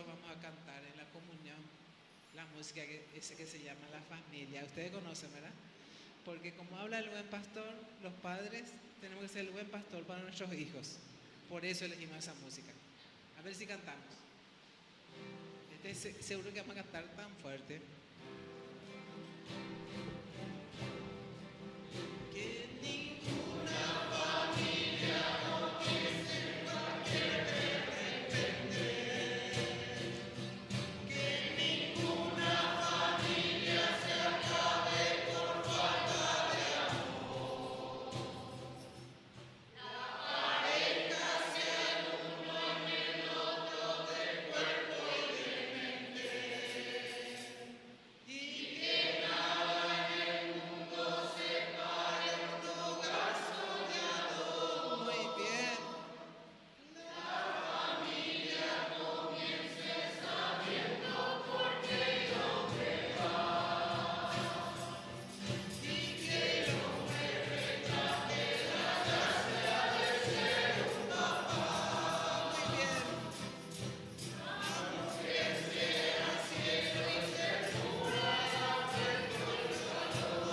nosotros vamos a cantar en la comunión la música ese que se llama La Familia. Ustedes conocen, ¿verdad? Porque como habla el buen pastor, los padres tenemos que ser el buen pastor para nuestros hijos. Por eso elegimos esa música. A ver si cantamos. Seguro que vamos a cantar tan fuerte. Que ninguna familia comience en cualquier repente. Que ninguna familia se acabe por falta de amor. La pareja sea el uno en el otro de cuerpo y de mente. Y que nada en el mundo separe un hogar soñado. Muy bien. La familia comience sabiendo por qué el hombre va. Y que el hombre retrate la gracia de ser un papá. Muy bien. La mujer sea cielo y ternura, afecto y calor.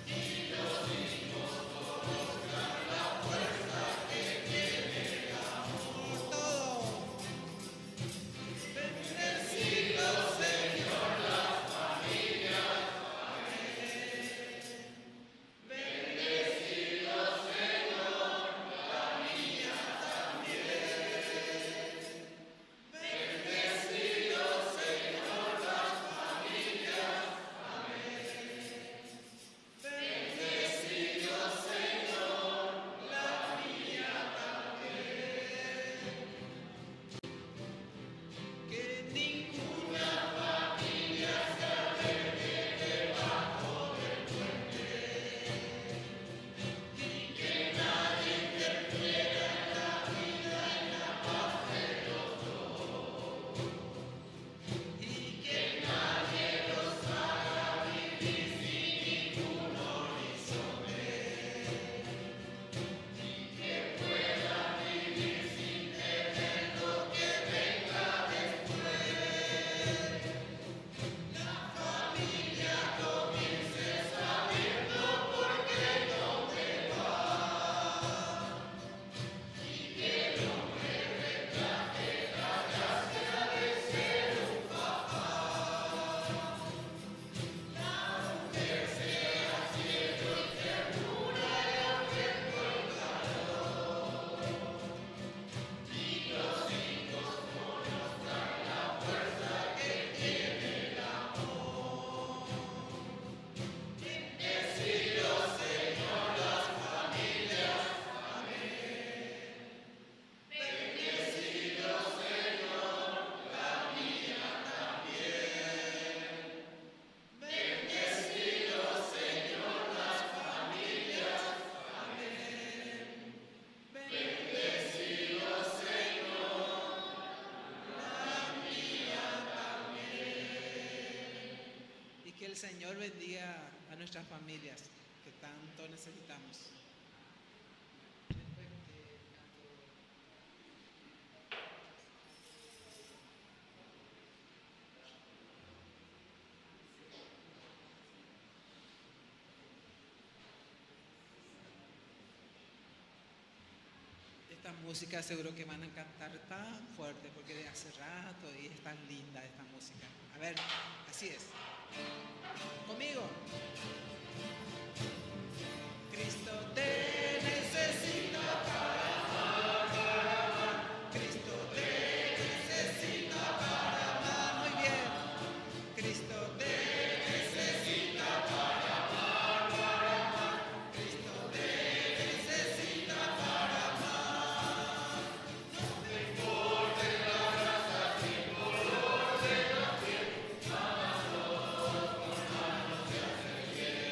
Y los hijos conozcan la fuerza que tiene el amor. Todo. Bendecido Señor las familias. Amén. Bendecido Señor la mía también. Bendecido Señor las familias. Amén. Bendecido Señor la mía también. Que ninguna familia se albergue debajo del puente. Y que nadie interfiera en la vida y la paz de los dos. Y que nadie los haga vivir sin ningún horizonte. Y que puedan vivir sin temer lo que venga después. La familia comience sabiendo por qué el hombre va. Y que el hombre retrate la gracia de ser un papá. La mujer sea cielo y ternura y afecto y calor. Y los hijos conozcan la fuerza que tiene el amor. Bendecido Señor las familias. Amén. Bendecido Señor la mía también. Bendecido Señor las familias. Amén. Bendecido Señor la mía también. Y que el Señor bendiga a nuestras familias que tanto necesitamos. Esta música seguro que van a cantar tan fuerte porque de hace rato y es tan linda esta música. A ver, así es. Conmigo. Cristo te necesita para amar. Cristo te necesita para amar. Muy bien. Cristo te necesita para amar. Cristo te necesita para amar. No te importe la raza ni color de la piel. Amándolo con manos de hacer bien.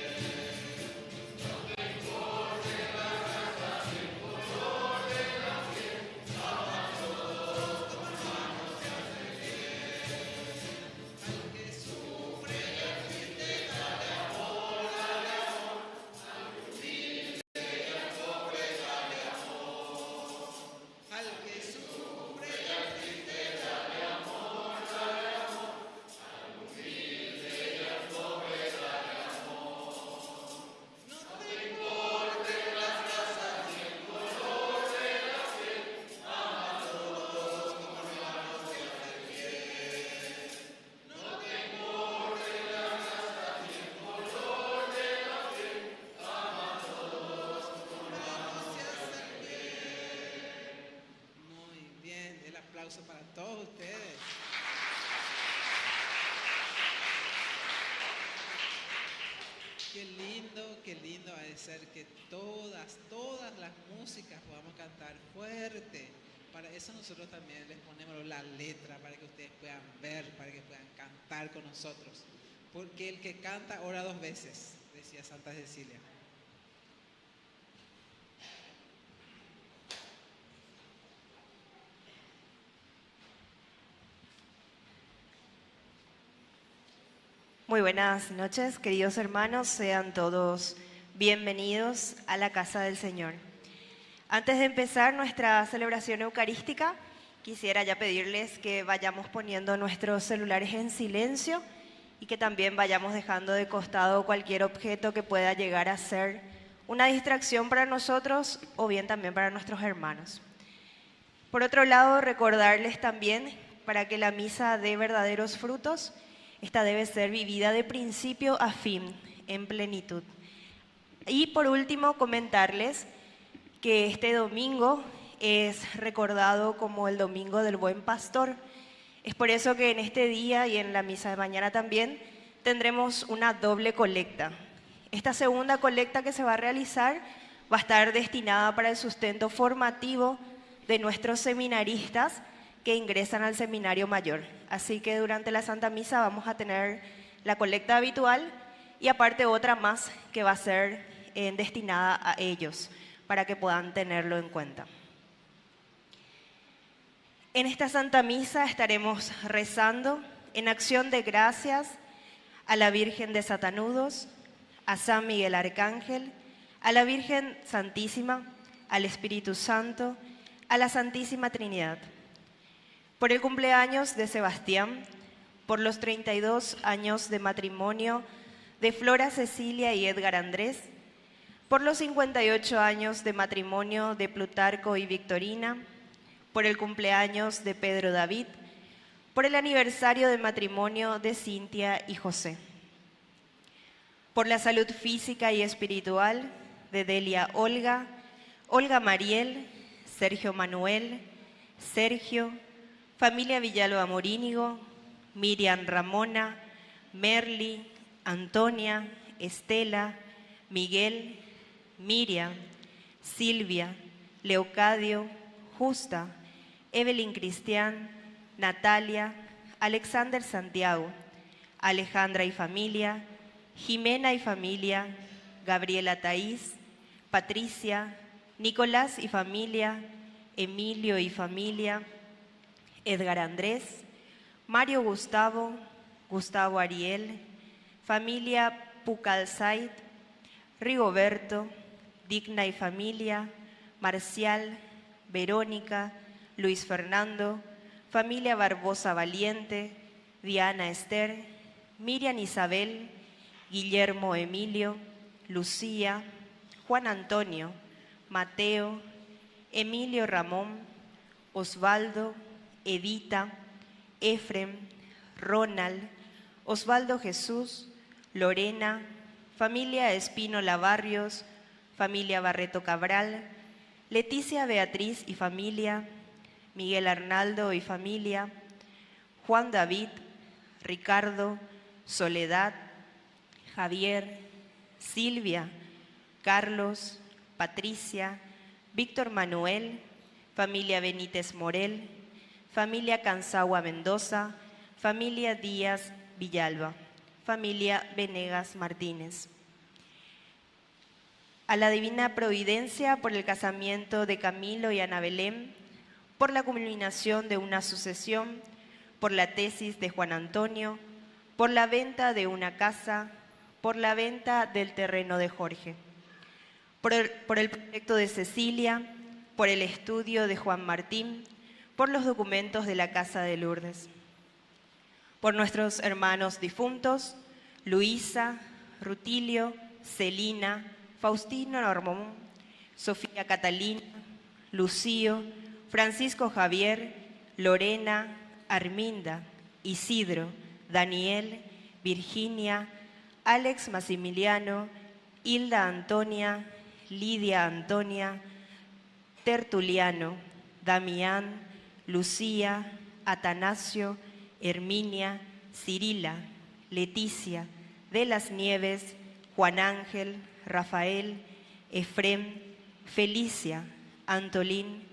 Qué lindo ha de ser que todas las músicas podamos cantar fuerte. Para eso nosotros también les ponemos la letra para que ustedes puedan ver, para que puedan cantar con nosotros. Porque el que canta ora dos veces, decía Santa Cecilia. Muy buenas noches, queridos hermanos, sean todos bienvenidos a la casa del Señor. Antes de empezar nuestra celebración eucarística, quisiera ya pedirles que vayamos poniendo nuestros celulares en silencio y que también vayamos dejando de costado cualquier objeto que pueda llegar a ser una distracción para nosotros o bien también para nuestros hermanos. Por otro lado, recordarles también para que la misa dé verdaderos frutos, esta debe ser vivida de principio a fin, en plenitud. Y por último, comentarles que este domingo es recordado como el Domingo del Buen Pastor. Es por eso que en este día y en la misa de mañana también tendremos una doble colecta. Esta segunda colecta que se va a realizar va a estar destinada para el sustento formativo de nuestros seminaristas que ingresan al seminario mayor. Así que durante la Santa Misa vamos a tener la colecta habitual y aparte otra más que va a ser destinada a ellos para que puedan tenerlo en cuenta. En esta Santa Misa estaremos rezando en acción de gracias a la Virgen de Satanudos, a San Miguel Arcángel, a la Virgen Santísima, al Espíritu Santo, a la Santísima Trinidad. Por el cumpleaños de Sebastián, por los 32 años de matrimonio de Flora Cecilia y Edgar Andrés, por los 58 años de matrimonio de Plutarco y Victorina, por el cumpleaños de Pedro David, por el aniversario de matrimonio de Cintia y José, por la salud física y espiritual de Delia Olga, Olga Mariel, Sergio Manuel, Sergio, familia Villalba Morínigo, Miriam Ramona, Merly, Antonia, Estela, Miguel, Miriam, Silvia, Leocadio, Justa, Evelyn Cristian, Natalia, Alexander Santiago, Alejandra y familia, Jimena y familia, Gabriela Taís, Patricia, Nicolás y familia, Emilio y familia, Edgar Andrés, Mario Gustavo, Gustavo Ariel, familia Pucalzait, Rigoberto, Digna y familia, Marcial, Verónica, Luis Fernando, familia Barbosa Valiente, Diana Esther, Miriam Isabel, Guillermo Emilio, Lucía, Juan Antonio, Mateo, Emilio Ramón, Osvaldo, Edita, Efrem, Ronald, Osvaldo Jesús, Lorena, familia Espínola Barrios, familia Barreto Cabral, Leticia Beatriz y familia, Miguel Arnaldo y familia, Juan David, Ricardo, Soledad, Javier, Silvia, Carlos, Patricia, Víctor Manuel, familia Benítez Morel, familia Cansagua Mendoza, familia Díaz Villalba, familia Venegas Martínez. A la Divina Providencia por el casamiento de Camilo y Ana Belén, por la culminación de una sucesión, por la tesis de Juan Antonio, por la venta de una casa, por la venta del terreno de Jorge, por el proyecto de Cecilia, por el estudio de Juan Martín, por los documentos de la Casa de Lourdes, por nuestros hermanos difuntos, Luisa, Rutilio, Celina, Faustino Normón, Sofía Catalina, Lucío, Francisco Javier, Lorena, Arminda, Isidro, Daniel, Virginia, Alex Maximiliano, Hilda Antonia, Lidia Antonia, Tertuliano, Damián, Lucía, Atanasio, Herminia, Cirila, Leticia, de las Nieves, Juan Ángel, Rafael, Efrem, Felicia, Antolín,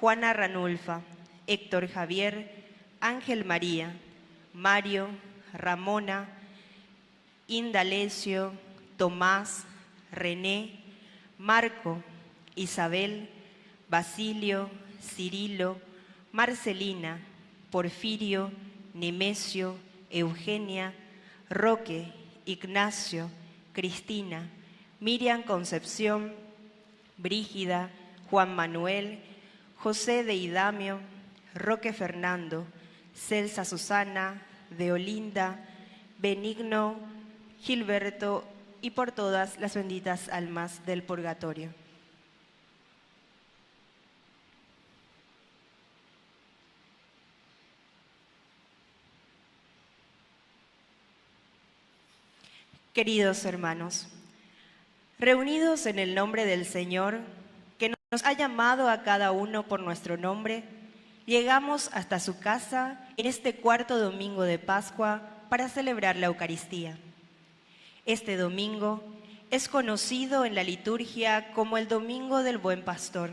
Juana Ranulfa, Héctor Javier, Ángel María, Mario, Ramona, Indalecio, Tomás, René, Marco, Isabel, Basilio, Cirilo, Marcelina, Porfirio, Nemesio, Eugenia, Roque, Ignacio, Cristina, Miriam Concepción, Brígida, Juan Manuel, José de Idamio, Roque Fernando, Celsa Susana, Deolinda, Benigno, Gilberto y por todas las benditas almas del purgatorio. Queridos hermanos, reunidos en el nombre del Señor, que nos ha llamado a cada uno por nuestro nombre, llegamos hasta su casa en este cuarto domingo de Pascua para celebrar la Eucaristía. Este domingo es conocido en la liturgia como el Domingo del Buen Pastor.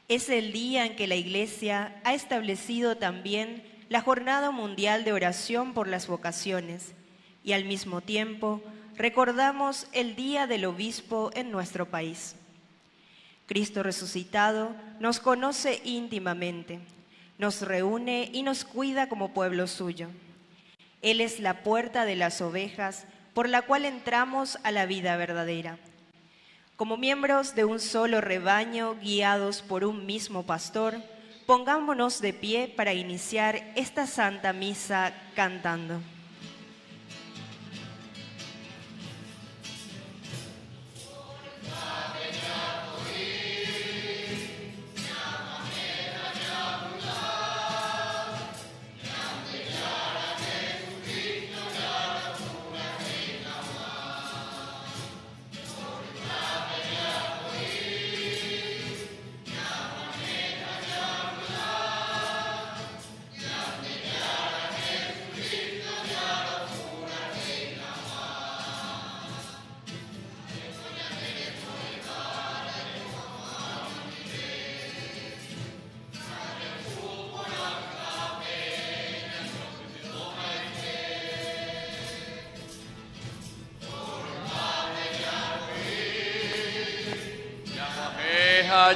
Es el día en que la Iglesia ha establecido también la Jornada Mundial de Oración por las Vocaciones y al mismo tiempo recordamos el Día del Obispo en nuestro país. Cristo resucitado nos conoce íntimamente, nos reúne y nos cuida como pueblo suyo. Él es la puerta de las ovejas por la cual entramos a la vida verdadera. Como miembros de un solo rebaño guiados por un mismo pastor, pongámonos de pie para iniciar esta Santa Misa cantando.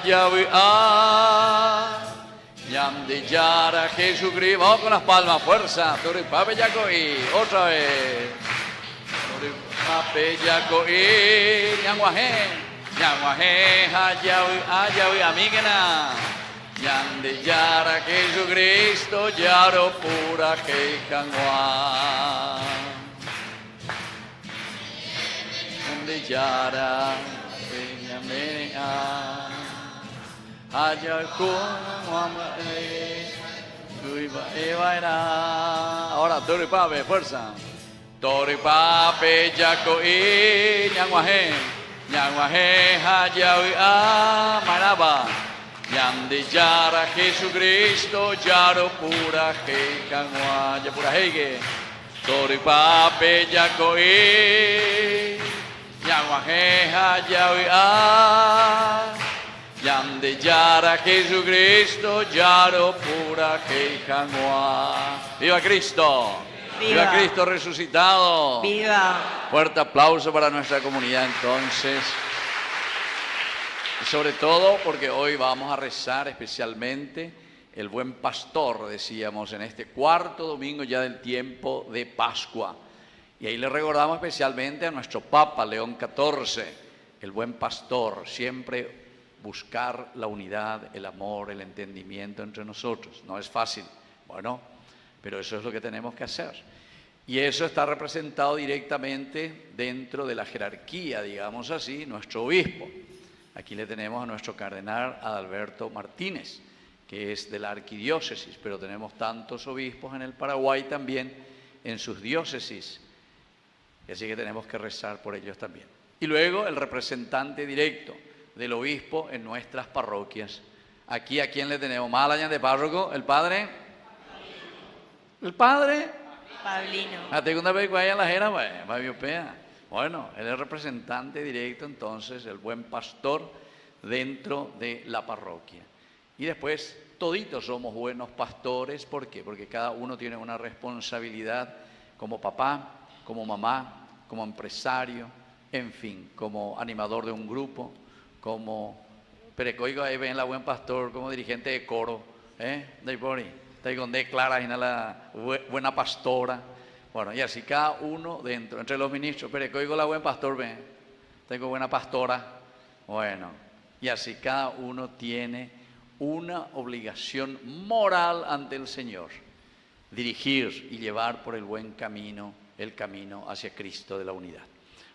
Yahweh, Yam de Yara, Jesucristo. Vamos con las palmas, fuerza. Toripape Yacoí, otra vez. Toripape Yacoí, Ñanguajé, Ñanguajé, Yahweh, amígena. Yam de Yara, Jesucristo, Yaro pura que canguá. Yam de Yara, ahora Toripape, fuerza. Toripape Yacoí, Ñanguajé, Ñanguajé, Hayawi, Manaba, Yande Yara, Jesucristo, Yaro pura Canua, Yapura Heige, Toripape Yacoí, Ñanguajé, Hayawi, Yande Yara, Jesucristo, Yaro pura Canua. ¡Viva Cristo! ¡Viva Cristo resucitado! ¡Viva! Fuerte aplauso para nuestra comunidad entonces. Y sobre todo porque hoy vamos a rezar especialmente el Buen Pastor, decíamos, en este cuarto domingo ya del tiempo de Pascua. Y ahí le recordamos especialmente a nuestro Papa León XIV, el Buen Pastor, siempre buscar la unidad, el amor, el entendimiento entre nosotros. No es fácil, bueno, pero eso es lo que tenemos que hacer. Y eso está representado directamente dentro de la jerarquía, digamos así, nuestro obispo. Aquí le tenemos a nuestro cardenal Adalberto Martínez, que es de la arquidiócesis, pero tenemos tantos obispos en el Paraguay también, en sus diócesis. Y así que tenemos que rezar por ellos también. Y luego el representante directo del obispo en nuestras parroquias. Aquí, ¿a quién le tenemos? ¿Más allá de párroco? ¿El padre? ¿El padre? Pablino. La segunda vez que vaya a la jera, pues, va a Biopea. Bueno, él es el representante directo, entonces, el buen pastor dentro de la parroquia. Y después, toditos somos buenos pastores. ¿Por qué? Porque cada uno tiene una responsabilidad como papá, como mamá, como empresario, en fin, como animador de un grupo, como perecoigo ahí ven la buen pastor, como dirigente de coro, de por ahí, está con declara la buena pastora. Bueno, y así cada uno dentro, entre los ministros, perecoigo la buen pastor, ven, tengo buena pastora. Bueno, y así cada uno tiene una obligación moral ante el Señor, dirigir y llevar por el buen camino, el camino hacia Cristo de la unidad.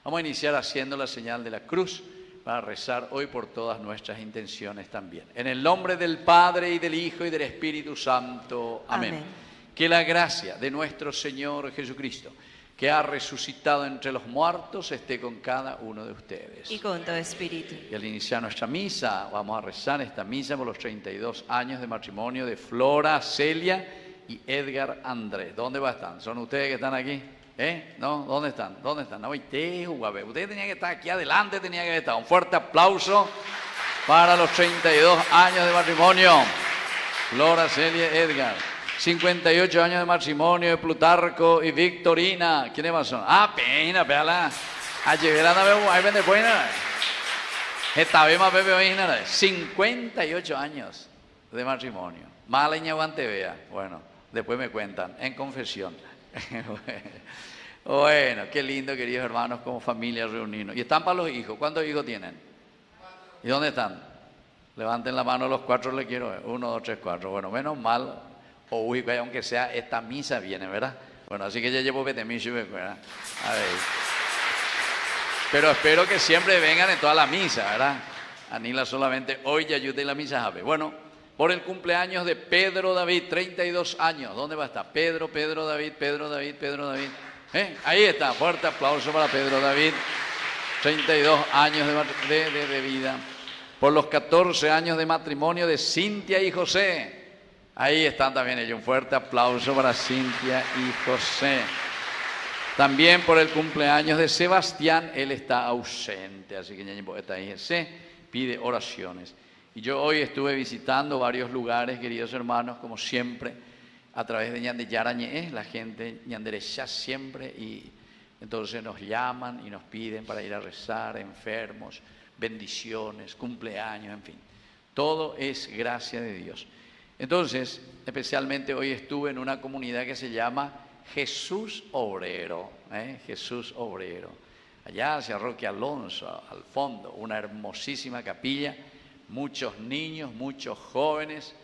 Vamos a iniciar haciendo la señal de la cruz para rezar hoy por todas nuestras intenciones también. En el nombre del Padre y del Hijo y del Espíritu Santo. Amén. Amén. Que la gracia de nuestro Señor Jesucristo, que ha resucitado entre los muertos, esté con cada uno de ustedes. Y con tu espíritu. Y al iniciar nuestra misa, vamos a rezar esta misa por los 32 años de matrimonio de Flora, Celia y Edgar Andrés. ¿Dónde va a estar? ¿Son ustedes que están aquí? ¿No? ¿Dónde están? ¿Dónde están? No, ustedes tenían que estar aquí adelante, tenían que estar. Un fuerte aplauso para los 32 años de matrimonio. Flora, Celia, Edgar. 58 años de matrimonio de Plutarco y Victorina. ¿Quiénes más son? Ah, pena, péala. Ahí vende buena. Esta vez más bebé hoy, 58 años de matrimonio. Mala y aguante vea. Bueno, después me cuentan en confesión. Bueno, qué lindo, queridos hermanos, como familia reunirnos. Y están para los hijos. ¿Cuántos hijos tienen? ¿Y dónde están? Levanten la mano los 4, le quiero ver. 1, 2, 3, 4. Bueno, menos mal. O uy, aunque sea esta misa viene, ¿verdad? Bueno, así que ya llevo betemillo, ¿verdad? A ver. Pero espero que siempre vengan en toda la misa, ¿verdad? Anila solamente hoy ya ayude la misa, ¿sabe? Bueno, por el cumpleaños de Pedro David, 32 años. ¿Dónde va a estar? Pedro David. Ahí está, fuerte aplauso para Pedro David. 32 años de vida. Por los 14 años de matrimonio de Cintia y José. Ahí están también ellos. Un fuerte aplauso para Cintia y José. También por el cumpleaños de Sebastián, él está ausente, así que está ahí, se pide oraciones. Y yo hoy estuve visitando varios lugares, queridos hermanos, como siempre, a través de Ñande Yarañe, la gente ñanderecha siempre, y entonces nos llaman y nos piden para ir a rezar, enfermos, bendiciones, cumpleaños, en fin. Todo es gracia de Dios. Entonces, especialmente hoy estuve en una comunidad que se llama Jesús Obrero, Jesús Obrero. Allá hacia Roque Alonso, al fondo, una hermosísima capilla, muchos niños, muchos jóvenes,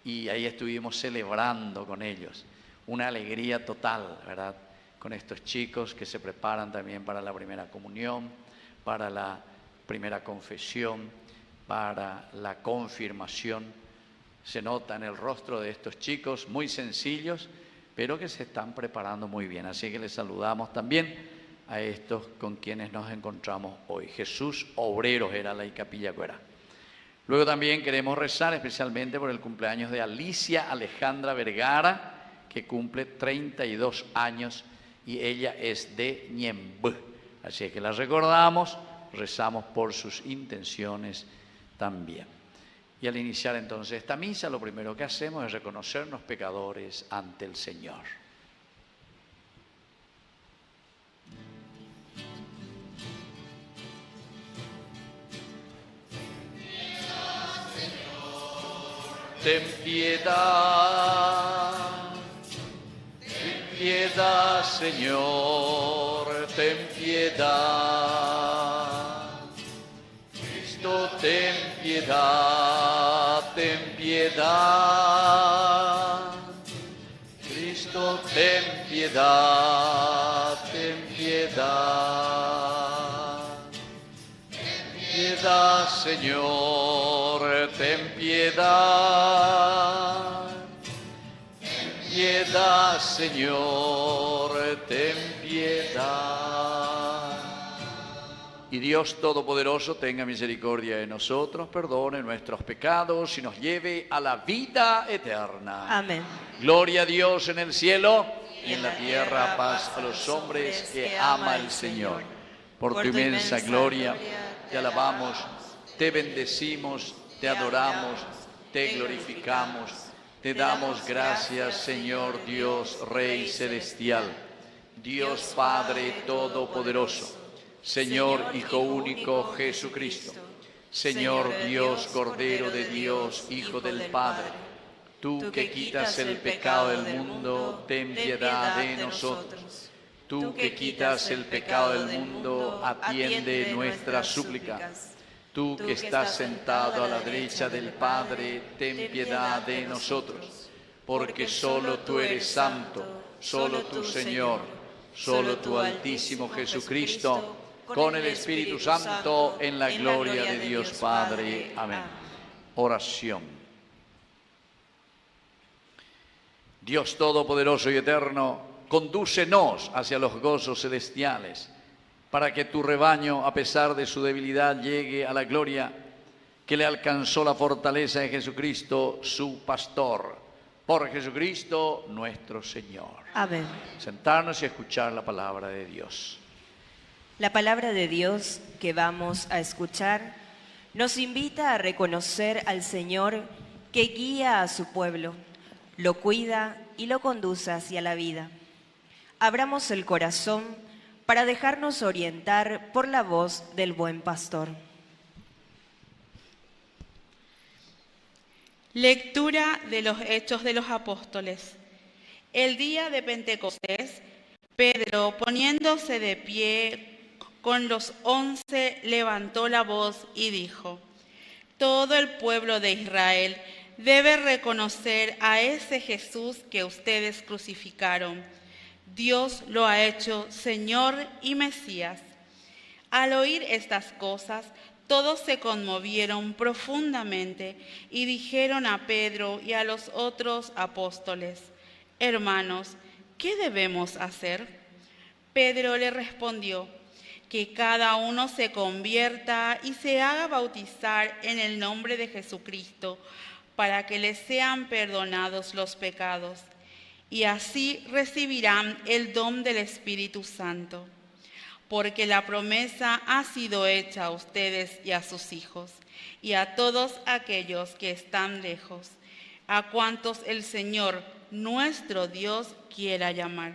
y ahí estuvimos celebrando con ellos. Una alegría total, ¿verdad? Con estos chicos que se preparan también para la primera comunión, para la primera confesión, para la confirmación. Se nota en el rostro de estos chicos muy sencillos, pero que se están preparando muy bien. Así que les saludamos también a estos con quienes nos encontramos hoy. Jesús Obreros era la capilla Cuera. Luego también queremos rezar especialmente por el cumpleaños de Alicia Alejandra Vergara, que cumple 32 años y ella es de Ñembú. Así que la recordamos, rezamos por sus intenciones también. Y al iniciar entonces esta misa, lo primero que hacemos es reconocernos pecadores ante el Señor. Ten piedad, Señor, ten piedad. Cristo, ten piedad, ten piedad. Cristo, ten piedad, ten piedad. Ten piedad, Señor, ten piedad. Ten piedad, Señor, ten piedad. Y Dios Todopoderoso tenga misericordia de nosotros, perdone nuestros pecados y nos lleve a la vida eterna. Amén. Gloria a Dios en el cielo y en la tierra paz a los hombres que ama el Señor. Por tu inmensa gloria, te alabamos, te bendecimos, te adoramos, te glorificamos, te damos gracias, Señor Dios, Rey celestial, Dios Padre Todopoderoso, Señor Hijo único Jesucristo, Señor Dios, Cordero de Dios, Hijo del Padre. Tú que quitas el pecado del mundo, ten piedad de nosotros. Tú que quitas el pecado del mundo, atiende nuestras súplicas. Tú que estás sentado a la derecha del Padre, ten piedad de nosotros. Porque solo tú eres santo, solo tú, Señor, solo tú, Altísimo Jesucristo, con el Espíritu Santo, en la gloria de Dios Padre. Amén. Oración. Dios Todopoderoso y Eterno, condúcenos hacia los gozos celestiales, para que tu rebaño, a pesar de su debilidad, llegue a la gloria que le alcanzó la fortaleza de Jesucristo, su pastor. Por Jesucristo nuestro Señor. Amén. Sentarnos y escuchar la palabra de Dios. La palabra de Dios que vamos a escuchar nos invita a reconocer al Señor que guía a su pueblo, lo cuida y lo conduce hacia la vida. Abramos el corazón para dejarnos orientar por la voz del buen pastor. Lectura de los Hechos de los Apóstoles. El día de Pentecostés, Pedro, poniéndose de pie con los 11, levantó la voz y dijo: todo el pueblo de Israel debe reconocer a ese Jesús que ustedes crucificaron. Dios lo ha hecho Señor y Mesías. Al oír estas cosas, todos se conmovieron profundamente y dijeron a Pedro y a los otros apóstoles: hermanos, ¿qué debemos hacer? Pedro le respondió: que cada uno se convierta y se haga bautizar en el nombre de Jesucristo, para que les sean perdonados los pecados, y así recibirán el don del Espíritu Santo. Porque la promesa ha sido hecha a ustedes y a sus hijos, y a todos aquellos que están lejos, a cuantos el Señor, nuestro Dios, quiera llamar.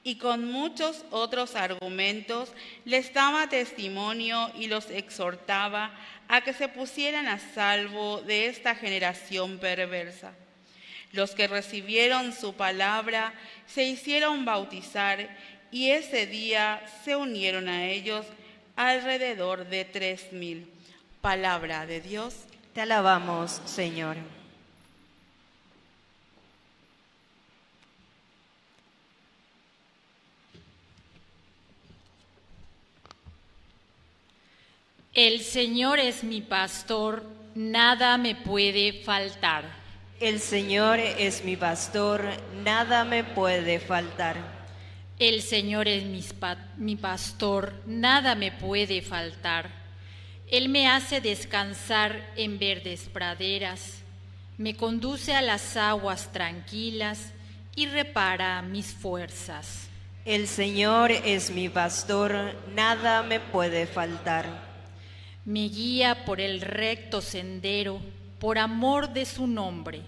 Y con muchos otros argumentos les daba testimonio y los exhortaba a que se pusieran a salvo de esta generación perversa. Los que recibieron su palabra se hicieron bautizar, y ese día se unieron a ellos alrededor de 3,000. Palabra de Dios. Te alabamos, Señor. El Señor es mi pastor, nada me puede faltar. El Señor es mi pastor, nada me puede faltar. El Señor es mi pastor, nada me puede faltar. Él me hace descansar en verdes praderas, me conduce a las aguas tranquilas y repara mis fuerzas. El Señor es mi pastor, nada me puede faltar. Me guía por el recto sendero, por amor de su nombre.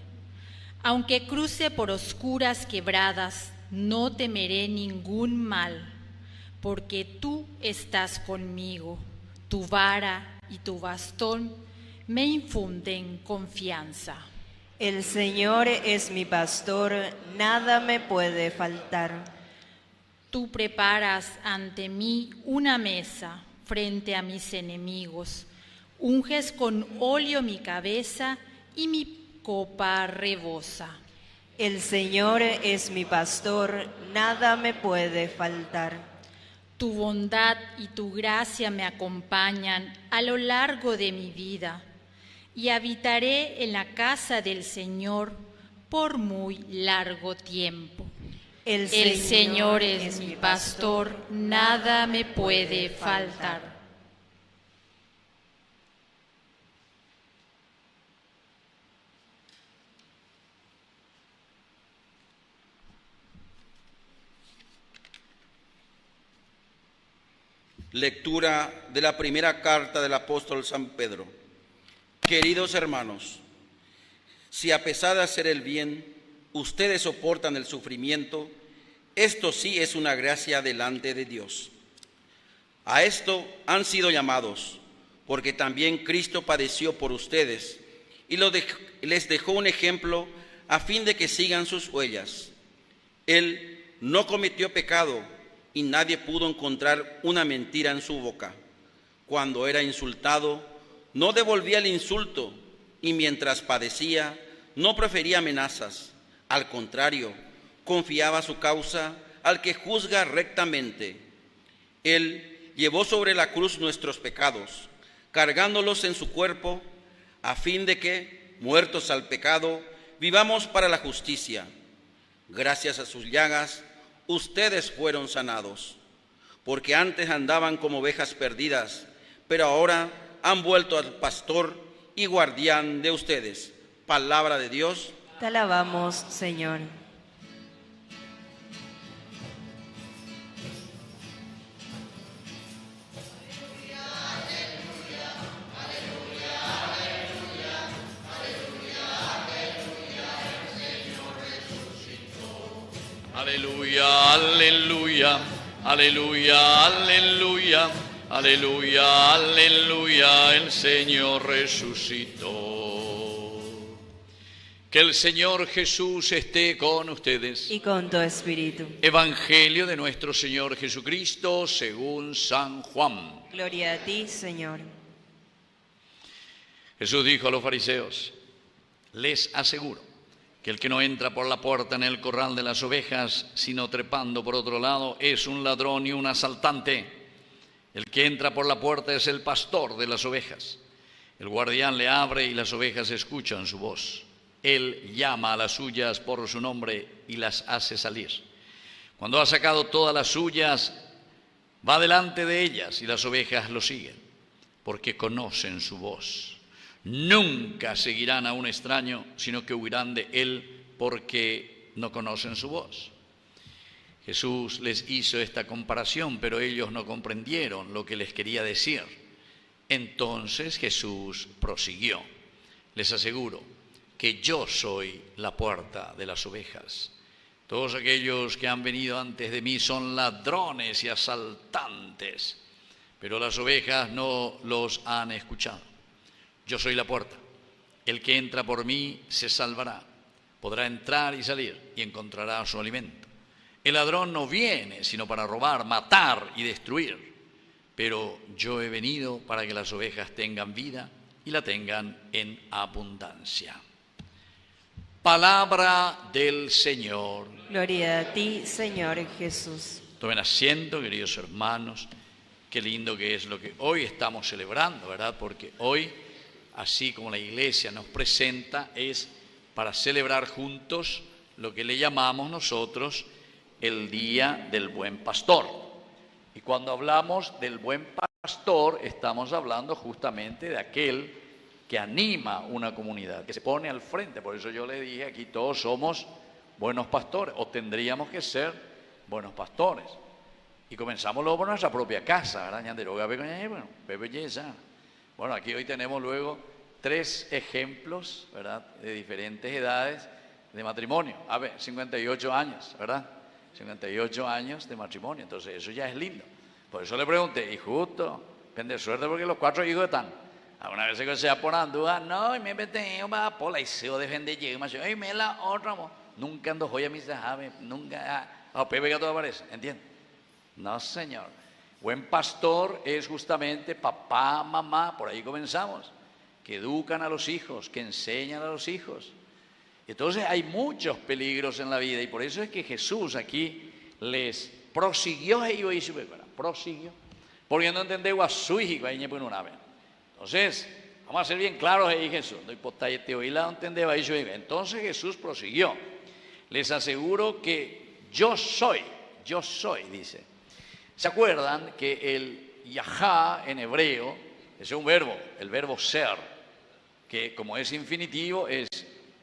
Aunque cruce por oscuras quebradas, no temeré ningún mal, porque tú estás conmigo. Tu vara y tu bastón me infunden confianza. El Señor es mi pastor, nada me puede faltar. Tú preparas ante mí una mesa frente a mis enemigos. Unges con óleo mi cabeza y mi copa rebosa. El Señor es mi pastor, nada me puede faltar. Tu bondad y tu gracia me acompañan a lo largo de mi vida, y habitaré en la casa del Señor por muy largo tiempo. El Señor es mi pastor, nada me puede faltar. Lectura de la primera carta del apóstol San Pedro. Queridos hermanos, si a pesar de hacer el bien, ustedes soportan el sufrimiento, esto sí es una gracia delante de Dios. A esto han sido llamados, porque también Cristo padeció por ustedes y les dejó un ejemplo a fin de que sigan sus huellas. Él no cometió pecado y nadie pudo encontrar una mentira en su boca. Cuando era insultado, no devolvía el insulto y mientras padecía, no profería amenazas. Al contrario, confiaba su causa al que juzga rectamente. Él llevó sobre la cruz nuestros pecados, cargándolos en su cuerpo, a fin de que, muertos al pecado, vivamos para la justicia. Gracias a sus llagas, ustedes fueron sanados, porque antes andaban como ovejas perdidas, pero ahora han vuelto al pastor y guardián de ustedes. Palabra de Dios. Te alabamos, Señor. Aleluya, aleluya, aleluya, aleluya, aleluya, aleluya, el Señor resucitó. Que el Señor Jesús esté con ustedes. Y con tu espíritu. Evangelio de nuestro Señor Jesucristo según San Juan. Gloria a ti, Señor. Jesús dijo a los fariseos: les aseguro que el que no entra por la puerta en el corral de las ovejas, sino trepando por otro lado, es un ladrón y un asaltante. El que entra por la puerta es el pastor de las ovejas. El guardián le abre y las ovejas escuchan su voz. Él llama a las suyas por su nombre y las hace salir. Cuando ha sacado todas las suyas, va delante de ellas y las ovejas lo siguen, porque conocen su voz. Nunca seguirán a un extraño, sino que huirán de él porque no conocen su voz. Jesús les hizo esta comparación, pero ellos no comprendieron lo que les quería decir. Entonces Jesús prosiguió: les aseguro que yo soy la puerta de las ovejas. Todos aquellos que han venido antes de mí son ladrones y asaltantes, pero las ovejas no los han escuchado. Yo soy la puerta. El que entra por mí se salvará. Podrá entrar y salir y encontrará su alimento. El ladrón no viene sino para robar, matar y destruir. Pero yo he venido para que las ovejas tengan vida y la tengan en abundancia. Palabra del Señor. Gloria a ti, Señor Jesús. Tomen asiento, queridos hermanos. Qué lindo que es lo que hoy estamos celebrando, ¿verdad? Porque hoy, así como la Iglesia nos presenta, es para celebrar juntos lo que le llamamos nosotros el Día del Buen Pastor. Y cuando hablamos del Buen Pastor, estamos hablando justamente de aquel que anima una comunidad, que se pone al frente. Por eso yo le dije, aquí todos somos buenos pastores, o tendríamos que ser buenos pastores. Y comenzamos luego por nuestra propia casa, ¿verdad? Bueno, aquí hoy tenemos luego 3 ejemplos, ¿verdad?, de diferentes edades de matrimonio. A ver, 58 años, ¿verdad? 58 años de matrimonio, entonces eso ya es lindo. Por eso le pregunté, y justo, de suerte porque los 4 hijos están. Alguna vez que se va por anduva, no, y me metí, va por la y se defende, llega, y me la otra, nunca ando joya mis sajabe, nunca, Pepe que todo aparece, ¿entiendes? No, señor. Buen pastor es justamente papá, mamá, por ahí comenzamos, que educan a los hijos, que enseñan a los hijos. Entonces hay muchos peligros en la vida y por eso es que Jesús aquí les prosiguió, prosiguió, porque no entendemos a su hijo, ahí por una vez. Entonces, vamos a ser bien claros ahí, Jesús. Entonces Jesús prosiguió: les aseguro que yo soy, dice. ¿Se acuerdan que el yahá en hebreo es un verbo, el verbo ser, que como es infinitivo es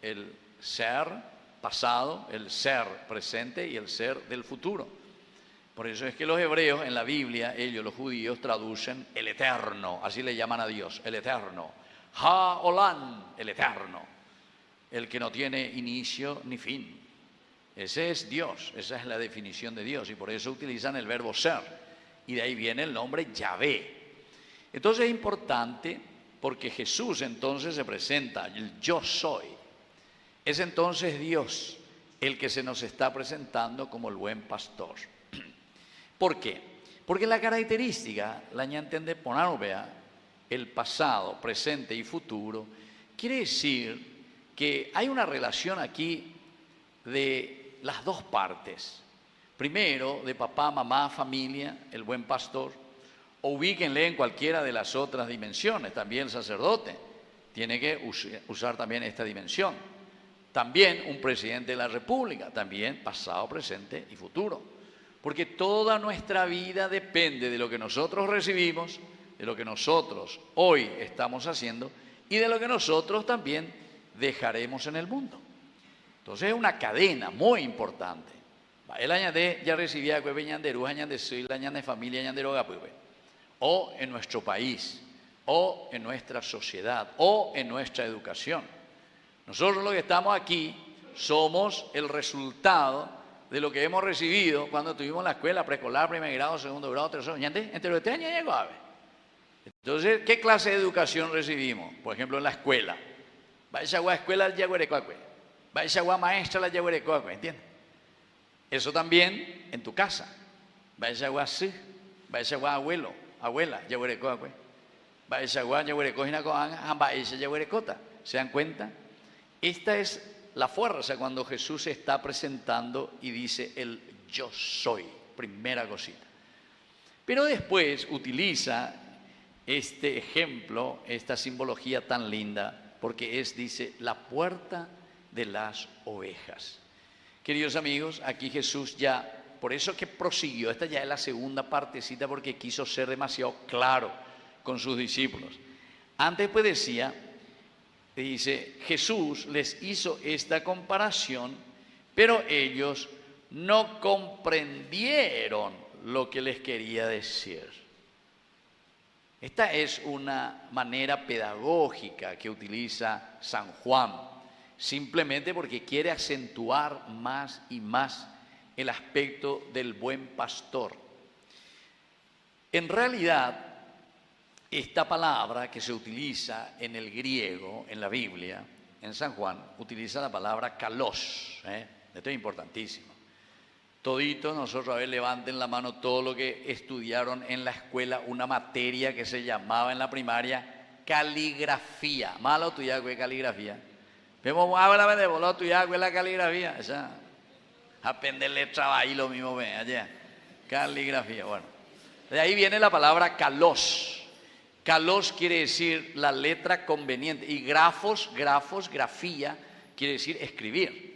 el ser pasado, el ser presente y el ser del futuro? Por eso es que los hebreos en la Biblia, ellos los judíos traducen el eterno, así le llaman a Dios, el eterno. Ha-Olam, el eterno, el que no tiene inicio ni fin. Ese es Dios, esa es la definición de Dios y por eso utilizan el verbo ser y de ahí viene el nombre Yahvé. Entonces es importante porque Jesús entonces se presenta, el yo soy. Es entonces Dios el que se nos está presentando como el buen pastor. ¿Por qué? Porque la característica, la ñantende poner vea, el pasado, presente y futuro, quiere decir que hay una relación aquí de las dos partes. Primero, de papá, mamá, familia, el buen pastor, o ubíquenle en cualquiera de las otras dimensiones, también el sacerdote tiene que usar también esta dimensión. También un presidente de la República, también pasado, presente y futuro. Porque toda nuestra vida depende de lo que nosotros recibimos, de lo que nosotros hoy estamos haciendo y de lo que nosotros también dejaremos en el mundo. Entonces es una cadena muy importante. El añade ya recibía cueve ñanderú, añade soy la añade familia ñanderoga puebe. O en nuestro país, o en nuestra sociedad, o en nuestra educación. Nosotros los que estamos aquí somos el resultado de lo que hemos recibido cuando tuvimos la escuela preescolar, primer grado, segundo grado, tercero, entre este año llegó a ver. Entonces, ¿qué clase de educación recibimos? Por ejemplo, en la escuela. Vaya a escuela al yaguarecuacue. Vaya a maestra al yaguarecuacue, ¿entiendes? Eso también en tu casa. Vaya a sí, vaya a abuelo, abuela, yaguarecuacue. Vaya a yaguarecojina con ambas yaguarecota. ¿Se dan cuenta? Esta es la fuerza cuando Jesús se está presentando y dice el yo soy, primera cosita. Pero después utiliza este ejemplo, esta simbología tan linda, porque dice, la puerta de las ovejas. Queridos amigos, aquí Jesús ya, por eso que prosiguió, esta ya es la segunda partecita porque quiso ser demasiado claro con sus discípulos. Antes pues decía, dice, Jesús les hizo esta comparación, pero ellos no comprendieron lo que les quería decir. Esta es una manera pedagógica que utiliza San Juan, simplemente porque quiere acentuar más y más el aspecto del buen pastor. En realidad, esta palabra que se utiliza en el griego, en la Biblia, en San Juan, utiliza la palabra kalos. Esto es importantísimo. Toditos nosotros, a ver, levanten la mano todo lo que estudiaron en la escuela, una materia que se llamaba en la primaria caligrafía. Malo tuya que caligrafía. Vemos, habla de voló tuya que la caligrafía. Esa, aprender letra ahí lo mismo ve allá. Caligrafía, bueno. De ahí viene la palabra kalos. Kalos quiere decir la letra conveniente y grafía, quiere decir escribir.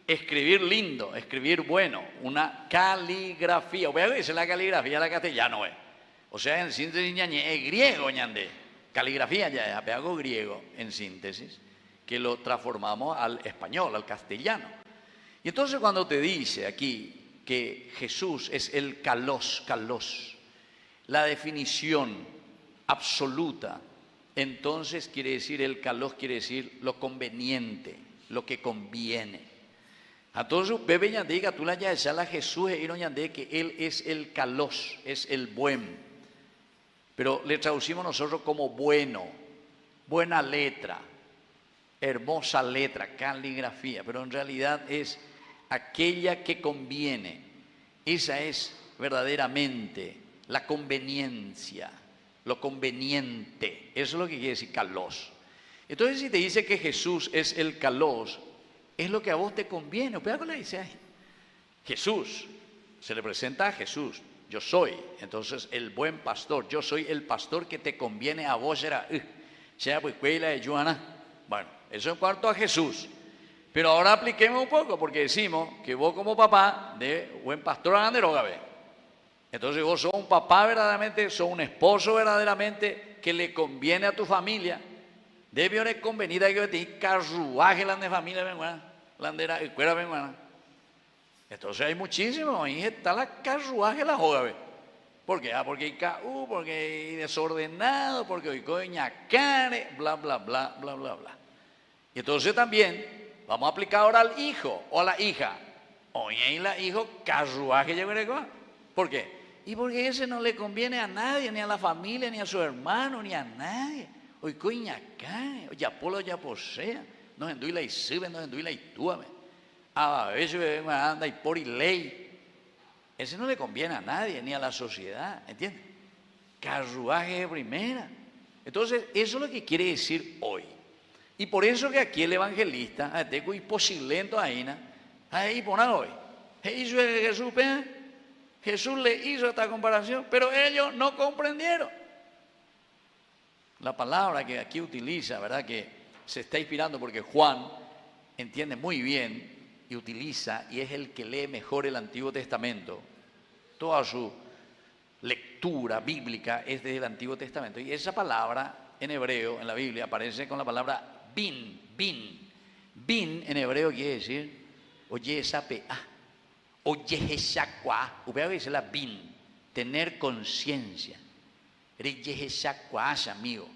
Escribir lindo, escribir bueno, una caligrafía. Voy a decir la caligrafía la castellano, o sea, en síntesis es griego, ñande. Caligrafía ya es apego griego en síntesis, que lo transformamos al español, al castellano. Y entonces cuando te dice aquí que Jesús es el kalos, la definición absoluta, entonces quiere decir, el kalos quiere decir lo conveniente, lo que conviene. Entonces, bebe ñandé, que tú la ya a Jesús y no ñandé, que Él es el kalos, es el buen. Pero le traducimos nosotros como bueno, buena letra, hermosa letra, caligrafía, pero en realidad es aquella que conviene. Esa es verdaderamente la conveniencia, lo conveniente. Eso es lo que quiere decir kalos. Entonces, si te dice que Jesús es el kalos, es lo que a vos te conviene. ¿Qué le dice ahí? Jesús, se le presenta a Jesús, yo soy, entonces el buen pastor, yo soy el pastor que te conviene a vos, bueno, eso en cuanto a Jesús. Pero ahora apliquemos un poco, porque decimos que vos como papá de buen pastor Anderogabe, entonces vos sos un papá verdaderamente, sos un esposo verdaderamente que le conviene a tu familia. Debe haber convenido que te carruaje la de familia venguana, la de la escuela venguana. Entonces hay muchísimo, ahí está la carruaje la joda, ¿ve? ¿Por qué? Porque hay KU, porque hay desordenado, porque hoy coña care, bla, bla, bla, bla, bla, bla. Y entonces también vamos a aplicar ahora al hijo o a la hija. Hoy hay la hijo carruaje, ¿ya veré? ¿Por qué? Y porque ese no le conviene a nadie, ni a la familia, ni a su hermano, ni a nadie. Hoy coña care, ya polo ya posea, nos enduila y sirve, nos enduila y túame. A veces anda y por y ley. Ese no le conviene a nadie, ni a la sociedad, ¿entiendes? Carruaje de primera. Entonces, eso es lo que quiere decir hoy. Y por eso que aquí el evangelista, y posilento ahí ponen hoy. Jesús le hizo esta comparación, pero ellos no comprendieron. La palabra que aquí utiliza, ¿verdad? Que se está inspirando porque Juan entiende muy bien y utiliza, y es el que lee mejor el Antiguo Testamento. Toda su lectura bíblica es desde el Antiguo Testamento. Y esa palabra en hebreo, en la Biblia, aparece con la palabra bin, bin. Bin en hebreo quiere decir, oye esa pea, oye esa cuá, usted dice la bin, tener conciencia. Oye esa cuá, amigo.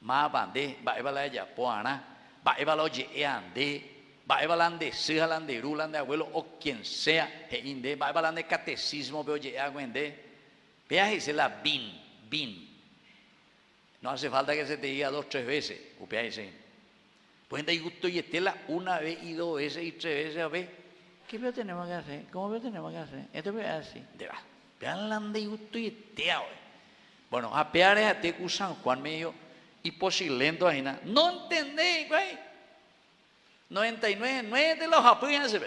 Ma bande, va evala ya poana, va evala oye ande. Va a hablar de Sijalán, de Irulán, de abuelo o quien sea, va a hablar de catecismo, veo que aguende. Vea, dice la bin, bin. No hace falta que se te diga 2 o 3 veces. Upea dice, pues de gusto y estela una vez y 2 veces y 3 veces a ver. ¿Qué veo tenemos que hacer? ¿Cómo veo tenemos que hacer? Esto es así. De va. Vean de gusto y estea. Bueno, a pear es a Tecu San Juan medio y posilento ahí. No entendéis, güey. 99 de los japoneses,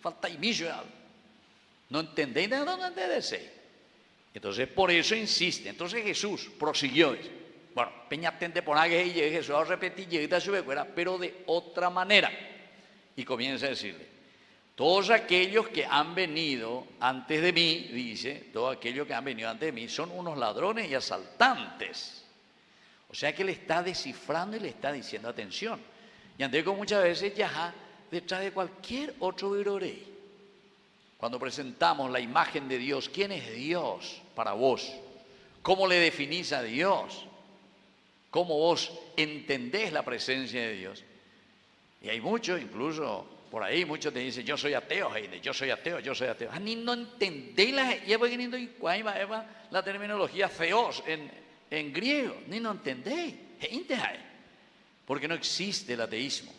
falta y millo. No entendéis, no entendéis. Entonces, por eso insiste. Entonces Jesús prosiguió. Bueno, peñatente por ahí y Jesús a repetir, llega a su becuera, pero de otra manera. Y comienza a decirle, todos aquellos que han venido antes de mí, dice, todos aquellos que han venido antes de mí son unos ladrones y asaltantes. O sea que le está descifrando y le está diciendo, atención. Y Andrés muchas veces ya detrás de cualquier otro virorey. Cuando presentamos la imagen de Dios, ¿quién es Dios para vos? ¿Cómo le definís a Dios? ¿Cómo vos entendés la presencia de Dios? Y hay muchos, incluso por ahí, muchos te dicen, yo soy ateo, Heide, yo soy ateo, yo soy ateo. Ni no entendéis la terminología theos en griego, ni no entendéis. Porque no existe el ateísmo.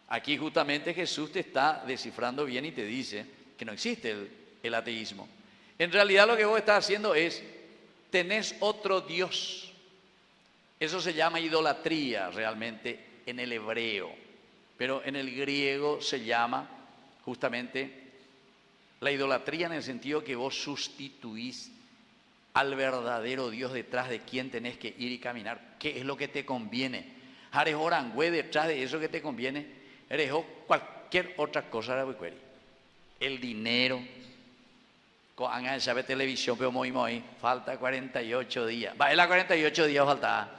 Aquí justamente Jesús te está descifrando bien y te dice que no existe el ateísmo. En realidad lo que vos estás haciendo es, tenés otro Dios. Eso se llama idolatría realmente en el hebreo. Pero en el griego se llama justamente la idolatría en el sentido que vos sustituís al verdadero Dios detrás de quien tenés que ir y caminar. ¿Qué es lo que te conviene? Eres orangüe detrás de eso que te conviene, eres cualquier otra cosa. El dinero, con sabe televisión, pero muy, falta 48 días. Va, es la 48 días falta.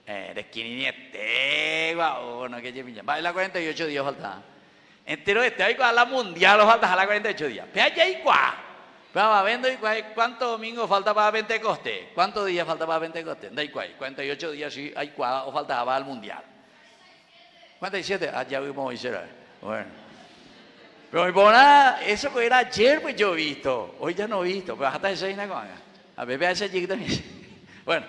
Eres quiniete, no que lleve. Va, es la 48 días falta. Entero este, hay la mundial, falta a la 48 días. Pero allá hay Vamos viendo cuántos domingos falta para Pentecostés. ¿Cuántos días falta para Pentecostés? Da igual, 48 días sí hay o faltaba al mundial. 47, ya vimos hoy será. Bueno. Pero por nada, eso que era ayer pues yo he visto. Hoy ya no he visto, pero hasta esaina con a ver, ese chiquito. Bueno,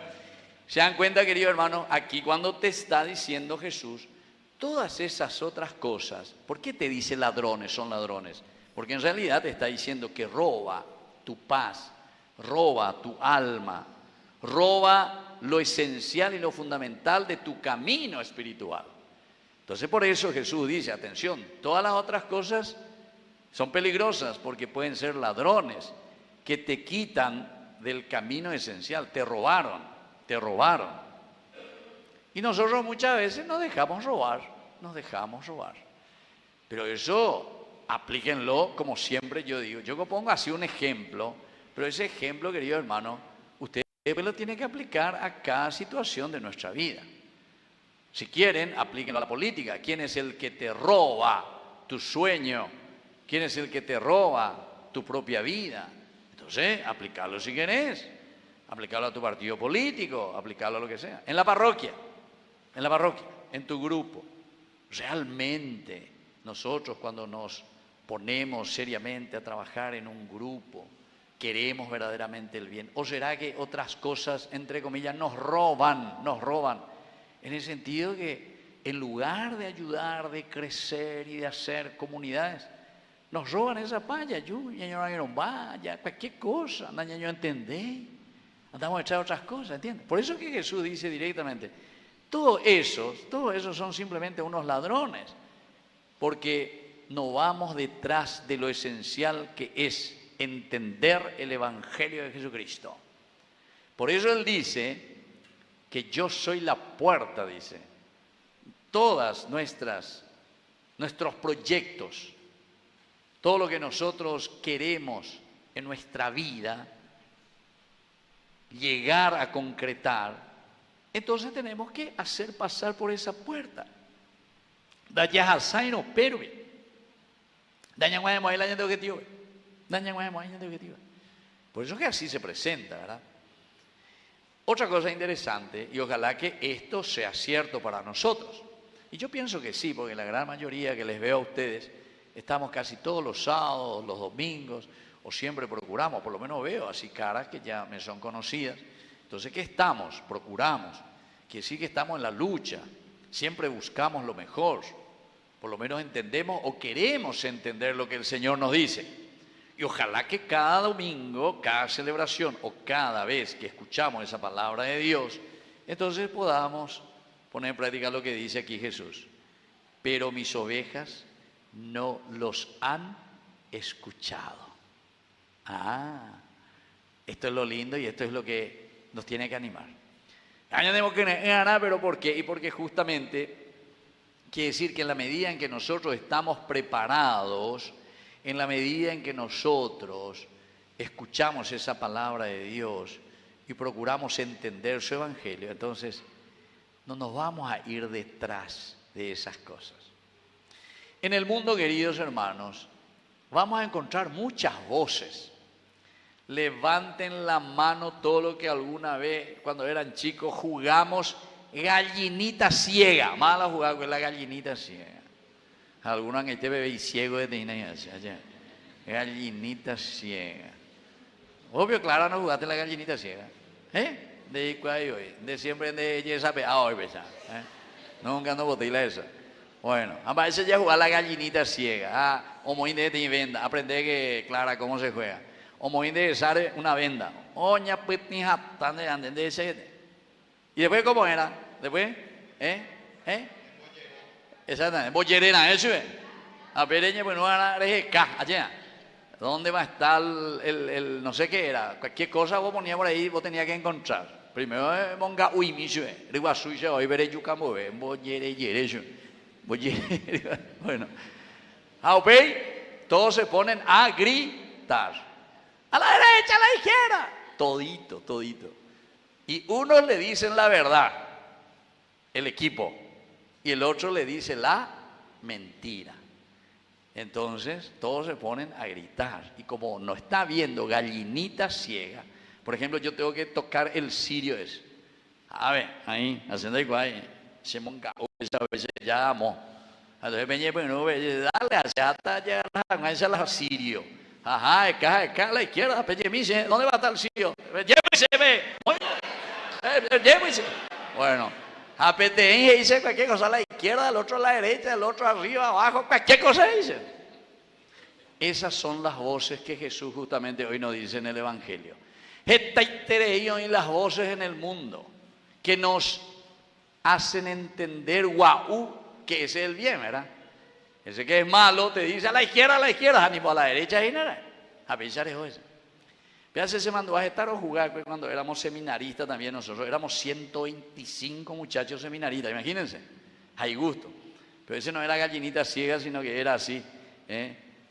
se dan cuenta, querido hermano, aquí cuando te está diciendo Jesús todas esas otras cosas, ¿por qué te dice ladrones son ladrones? Porque en realidad te está diciendo que roba tu paz, roba tu alma, roba lo esencial y lo fundamental de tu camino espiritual. Entonces por eso Jesús dice, atención, todas las otras cosas son peligrosas porque pueden ser ladrones que te quitan del camino esencial, te robaron. Y nosotros muchas veces nos dejamos robar. Pero eso aplíquenlo como siempre yo digo. Yo pongo así un ejemplo, pero ese ejemplo, querido hermano, usted lo tiene que aplicar a cada situación de nuestra vida. Si quieren, aplíquenlo a la política. ¿Quién es el que te roba tu sueño? ¿Quién es el que te roba tu propia vida? Entonces, aplicarlo si querés, aplicarlo a tu partido político, aplicarlo a lo que sea. En la parroquia, en tu grupo. Realmente, nosotros cuando nos ponemos seriamente a trabajar en un grupo, queremos verdaderamente el bien. ¿O será que otras cosas, entre comillas, nos roban? En el sentido que en lugar de ayudar, de crecer y de hacer comunidades, nos roban esa paya. Yo no vaya, cualquier cosa, no entendé. Andamos a echar otras cosas, ¿entiendes? Por eso que Jesús dice directamente, todos esos son simplemente unos ladrones, porque no vamos detrás de lo esencial que es entender el Evangelio de Jesucristo. Por eso Él dice que yo soy la puerta, dice. Todas nuestros proyectos, todo lo que nosotros queremos en nuestra vida, llegar a concretar, entonces tenemos que hacer pasar por esa puerta. Por eso que así se presenta, ¿verdad? Otra cosa interesante, y ojalá que esto sea cierto para nosotros, y yo pienso que sí, porque la gran mayoría que les veo a ustedes, estamos casi todos los sábados, los domingos, o siempre procuramos, por lo menos veo así caras que ya me son conocidas. Entonces, ¿qué estamos? Procuramos, que sí que estamos en la lucha, siempre buscamos lo mejor, por lo menos entendemos o queremos entender lo que el Señor nos dice. Y ojalá que cada domingo, cada celebración o cada vez que escuchamos esa palabra de Dios, entonces podamos poner en práctica lo que dice aquí Jesús. Pero mis ovejas no los han escuchado. Esto es lo lindo y esto es lo que nos tiene que animar. Tenemos que ganar, pero ¿por qué? Y porque justamente quiere decir que en la medida en que nosotros estamos preparados, en la medida en que nosotros escuchamos esa palabra de Dios y procuramos entender su evangelio, entonces no nos vamos a ir detrás de esas cosas. En el mundo, queridos hermanos, vamos a encontrar muchas voces. Levanten la mano todo lo que alguna vez, cuando eran chicos, jugamos gallinita ciega. Mala jugada con la gallinita ciega. Algunos en este bebé ciego de allá. Gallinita ciega. Obvio, claro, no jugaste la gallinita ciega. De hoy, de siempre de esa hoy, nunca no boté la esa. Bueno, a veces ya jugar la gallinita ciega. O muy de venda, aprender que clara cómo se juega. O muy de usar una venda. Oña pues ni tan de ese. ¿Y después cómo era? Después, exactamente, bollerena, eso es. A pereña pues no era allá. ¿Dónde va a estar el no sé qué era? Cualquier cosa vos ponías por ahí, vos tenías que encontrar. Primero monga uimicho, riba suya, hoy veré yucamo, bollere, bueno. Todos se ponen a gritar. A la derecha, a la izquierda. Todito. Y unos le dicen la verdad, el equipo, y el otro le dice la mentira. Entonces, todos se ponen a gritar. Y como no está viendo gallinita ciega, por ejemplo, yo tengo que tocar el cirio ese. A ver, ahí, haciendo igual, se monga, esa vez ya amo. Entonces, dale, hasta llegar a la cirio. Ajá, acá a la izquierda, ¿dónde va a estar el cirio? Llévese. Bueno, a PTN dice cualquier cosa a la izquierda, el otro a la derecha, el otro arriba, abajo, cualquier cosa dice. Esas son las voces que Jesús justamente hoy nos dice en el Evangelio. Y las voces en el mundo que nos hacen entender que ese es el bien, ¿verdad? Ese que es malo te dice a la izquierda, ánimo a la derecha y nada. A pensar eso. Fíjate, se mandó a estar o jugar cuando éramos seminaristas también nosotros. Éramos 125 muchachos seminaristas, imagínense. Hay gusto. Pero ese no era gallinita ciega, sino que era así.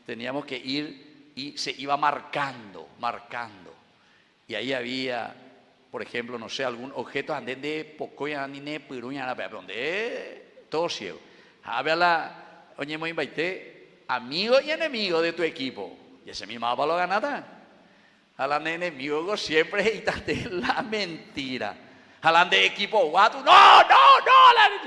Teníamos que ir y se iba marcando. Y ahí había, por ejemplo, no sé, algún objeto andén de pocoya, ni ne, todo ciego. Había la. Oye, muy baité, amigo y enemigo de tu equipo. Y ese mi mapa lo ganata. Hablan de enemigo siempre y de la mentira. Hablan de equipo guato. No.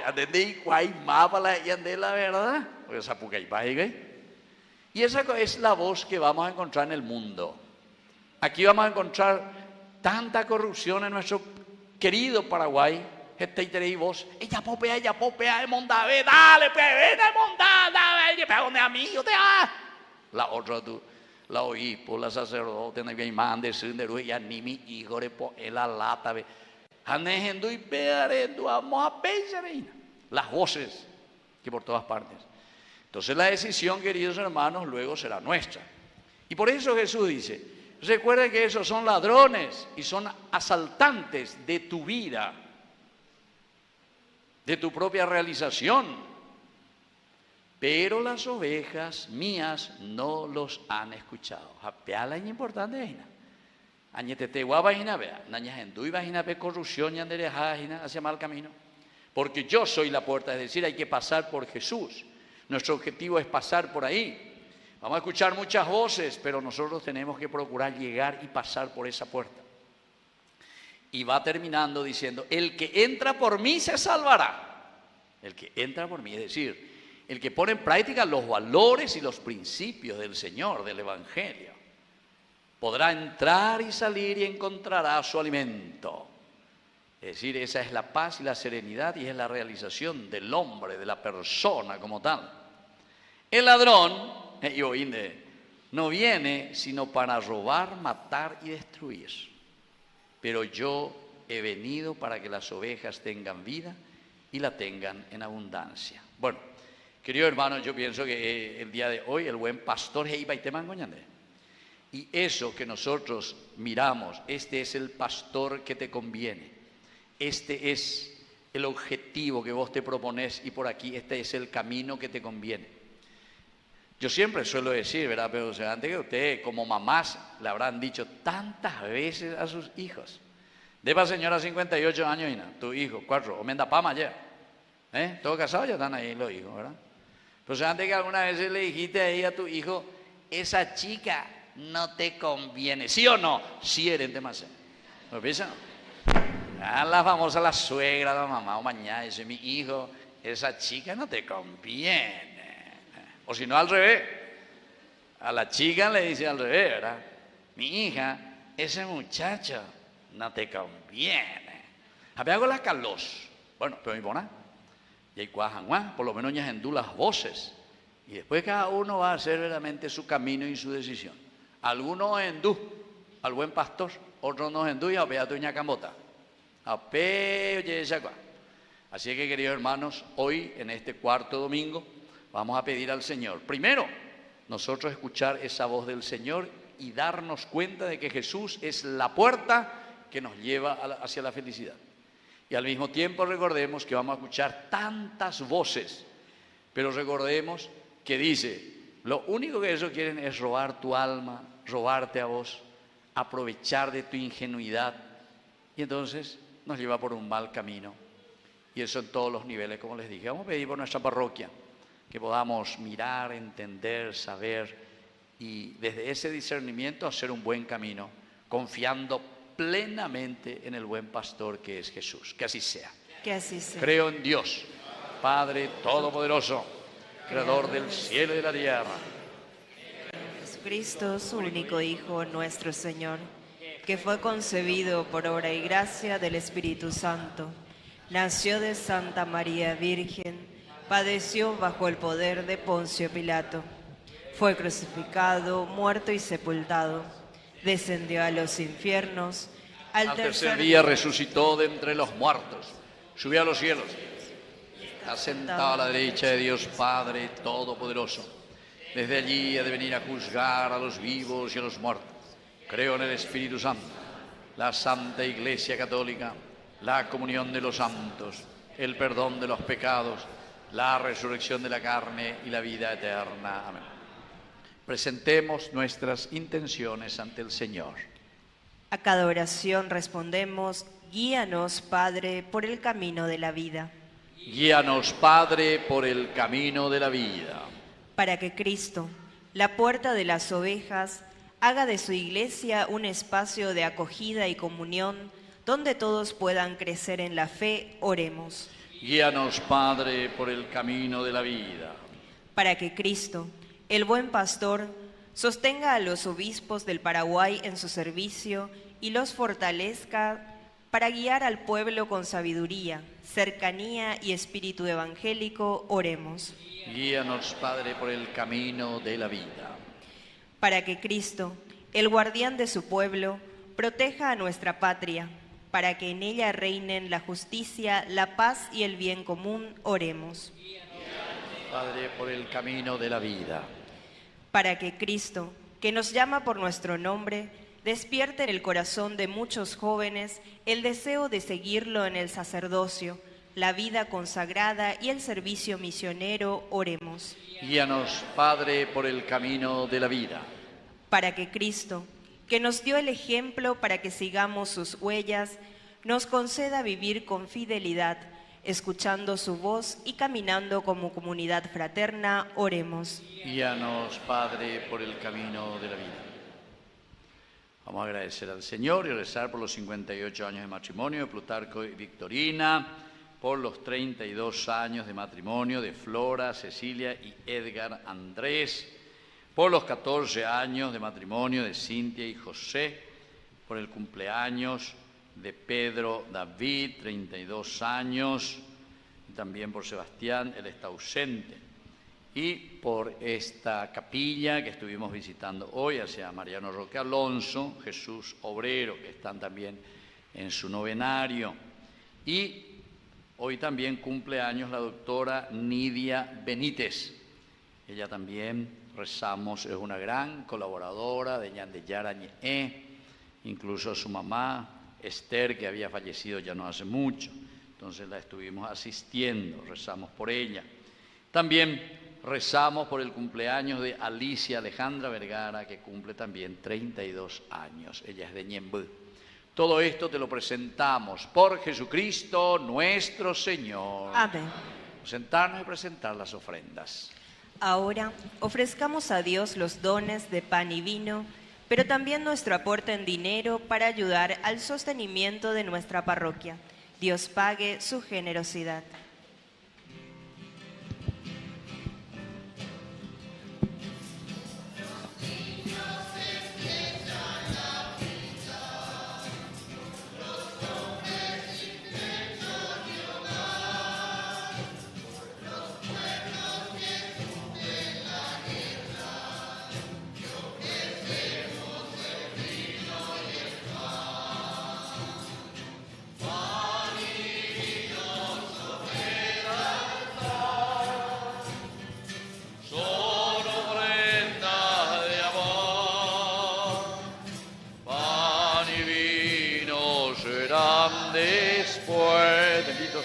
¿Entendí? ¿Cuál mapa la de la verdad? Porque esa puca y esa es la voz que vamos a encontrar en el mundo. Aquí vamos a encontrar tanta corrupción en nuestro querido Paraguay. Ella popea, de mondave, dale, pues, ven, de mondave, pega donde amigo, te ha. La otra, tú, la obispo, la sacerdote, no hay más de senderu, y ni mi hijo, la lata, ve. Anejendo y pegarendo, vamos a pensar, las voces que por todas partes. Entonces la decisión, queridos hermanos, luego será nuestra. Y por eso Jesús dice, recuerden que esos son ladrones y son asaltantes de tu vida, de tu propia realización. Pero las ovejas mías no los han escuchado. Japeala es importante, Aina. Añetete guabajina, vea. Nañajendu y vagina pe corrupción y anderejajina hacia mal camino. Porque yo soy la puerta, es decir, hay que pasar por Jesús. Nuestro objetivo es pasar por ahí. Vamos a escuchar muchas voces, pero nosotros tenemos que procurar llegar y pasar por esa puerta. Y va terminando diciendo, el que entra por mí se salvará. El que entra por mí, es decir, el que pone en práctica los valores y los principios del Señor, del Evangelio, podrá entrar y salir y encontrará su alimento. Es decir, esa es la paz y la serenidad y es la realización del hombre, de la persona como tal. El ladrón, no viene sino para robar, matar y destruir. Pero yo he venido para que las ovejas tengan vida y la tengan en abundancia. Bueno, querido hermano, yo pienso que el día de hoy el buen pastor es Ibaitemangoñande. Y eso que nosotros miramos, este es el pastor que te conviene. Este es el objetivo que vos te propones y por aquí este es el camino que te conviene. Yo siempre suelo decir, ¿verdad? Pero antes que ustedes como mamás le habrán dicho tantas veces a sus hijos. Deba señora 58 años, Ina, tu hijo, 4, o menda pama ya. Todos casados ya están ahí los hijos, ¿verdad? Pero antes que alguna vez le dijiste ahí a tu hijo, esa chica no te conviene, ¿sí o no? Sí, eres demasiado. ¿Lo piensan? La famosa, la suegra, la mamá o mañana, dice, mi hijo, esa chica no te conviene. O si no, al revés. A la chica le dice al revés, ¿verdad? Mi hija, ese muchacho no te conviene. Hago las calos. Bueno, pero mi bona. Y hay cuajan, por lo menos ya endú las voces. Y después cada uno va a hacer realmente su camino y su decisión. Algunos endú al buen pastor, otros no endú y a Beato y Ñacambota. Así que, queridos hermanos, hoy en este cuarto domingo vamos a pedir al Señor, primero, nosotros escuchar esa voz del Señor y darnos cuenta de que Jesús es la puerta que nos lleva hacia la felicidad. Y al mismo tiempo recordemos que vamos a escuchar tantas voces, pero recordemos que dice, lo único que ellos quieren es robar tu alma, robarte a vos, aprovechar de tu ingenuidad y entonces nos lleva por un mal camino. Y eso en todos los niveles, como les dije. Vamos a pedir por nuestra parroquia que podamos mirar, entender, saber y desde ese discernimiento hacer un buen camino, confiando plenamente en el buen pastor que es Jesús. Que así sea. Que así sea. Creo en Dios, Padre Todopoderoso, Creador del cielo y de la tierra. Jesucristo, su único Hijo, nuestro Señor, que fue concebido por obra y gracia del Espíritu Santo, nació de Santa María Virgen, padeció bajo el poder de Poncio Pilato, fue crucificado, muerto y sepultado, descendió a los infiernos, al tercer día resucitó de entre los muertos, subió a los cielos, está sentado a la derecha de Dios Padre Todopoderoso. Desde allí ha de venir a juzgar a los vivos y a los muertos. Creo en el Espíritu Santo, la Santa Iglesia Católica, la comunión de los santos, el perdón de los pecados, la resurrección de la carne y la vida eterna. Amén. Presentemos nuestras intenciones ante el Señor. A cada oración respondemos, guíanos, Padre, por el camino de la vida. Guíanos, Padre, por el camino de la vida. para que Cristo, la puerta de las ovejas, haga de su iglesia un espacio de acogida y comunión donde todos puedan crecer en la fe. Oremos. Guíanos, Padre, por el camino de la vida. Para que Cristo, el buen pastor, sostenga a los obispos del Paraguay en su servicio y los fortalezca para guiar al pueblo con sabiduría, cercanía y espíritu evangélico. Oremos. Guíanos, Padre, por el camino de la vida. Para que Cristo, el guardián de su pueblo, proteja a nuestra patria, para que en ella reinen la justicia, la paz y el bien común. Oremos. Padre, por el camino de la vida. Para que Cristo, que nos llama por nuestro nombre, despierte en el corazón de muchos jóvenes el deseo de seguirlo en el sacerdocio, la vida consagrada y el servicio misionero. Oremos. Guíanos, Padre, por el camino de la vida. Para que Cristo, que nos dio el ejemplo para que sigamos sus huellas, nos conceda vivir con fidelidad, escuchando su voz y caminando como comunidad fraterna. Oremos. Guíanos, Padre, por el camino de la vida. Vamos a agradecer al Señor y rezar por los 58 años de matrimonio de Plutarco y Victorina, por los 32 años de matrimonio de Flora, Cecilia y Edgar Andrés, por los 14 años de matrimonio de Cintia y José, por el cumpleaños de Pedro David, 32 años, y también por Sebastián, él está ausente, y por esta capilla que estuvimos visitando hoy, hacia Mariano Roque Alonso, Jesús Obrero, que están también en su novenario, y hoy también cumple años la doctora Nidia Benítez. Ella también, rezamos, es una gran colaboradora de Ñandeyara Ñe'e, incluso su mamá, Esther, que había fallecido ya no hace mucho, entonces la estuvimos asistiendo, rezamos por ella. También rezamos por el cumpleaños de Alicia Alejandra Vergara, que cumple también 32 años, ella es de Ñembú. Todo esto te lo presentamos por Jesucristo nuestro Señor. Amén. Sentarnos y presentar las ofrendas. Ahora ofrezcamos a Dios los dones de pan y vino, pero también nuestro aporte en dinero para ayudar al sostenimiento de nuestra parroquia. Dios pague su generosidad.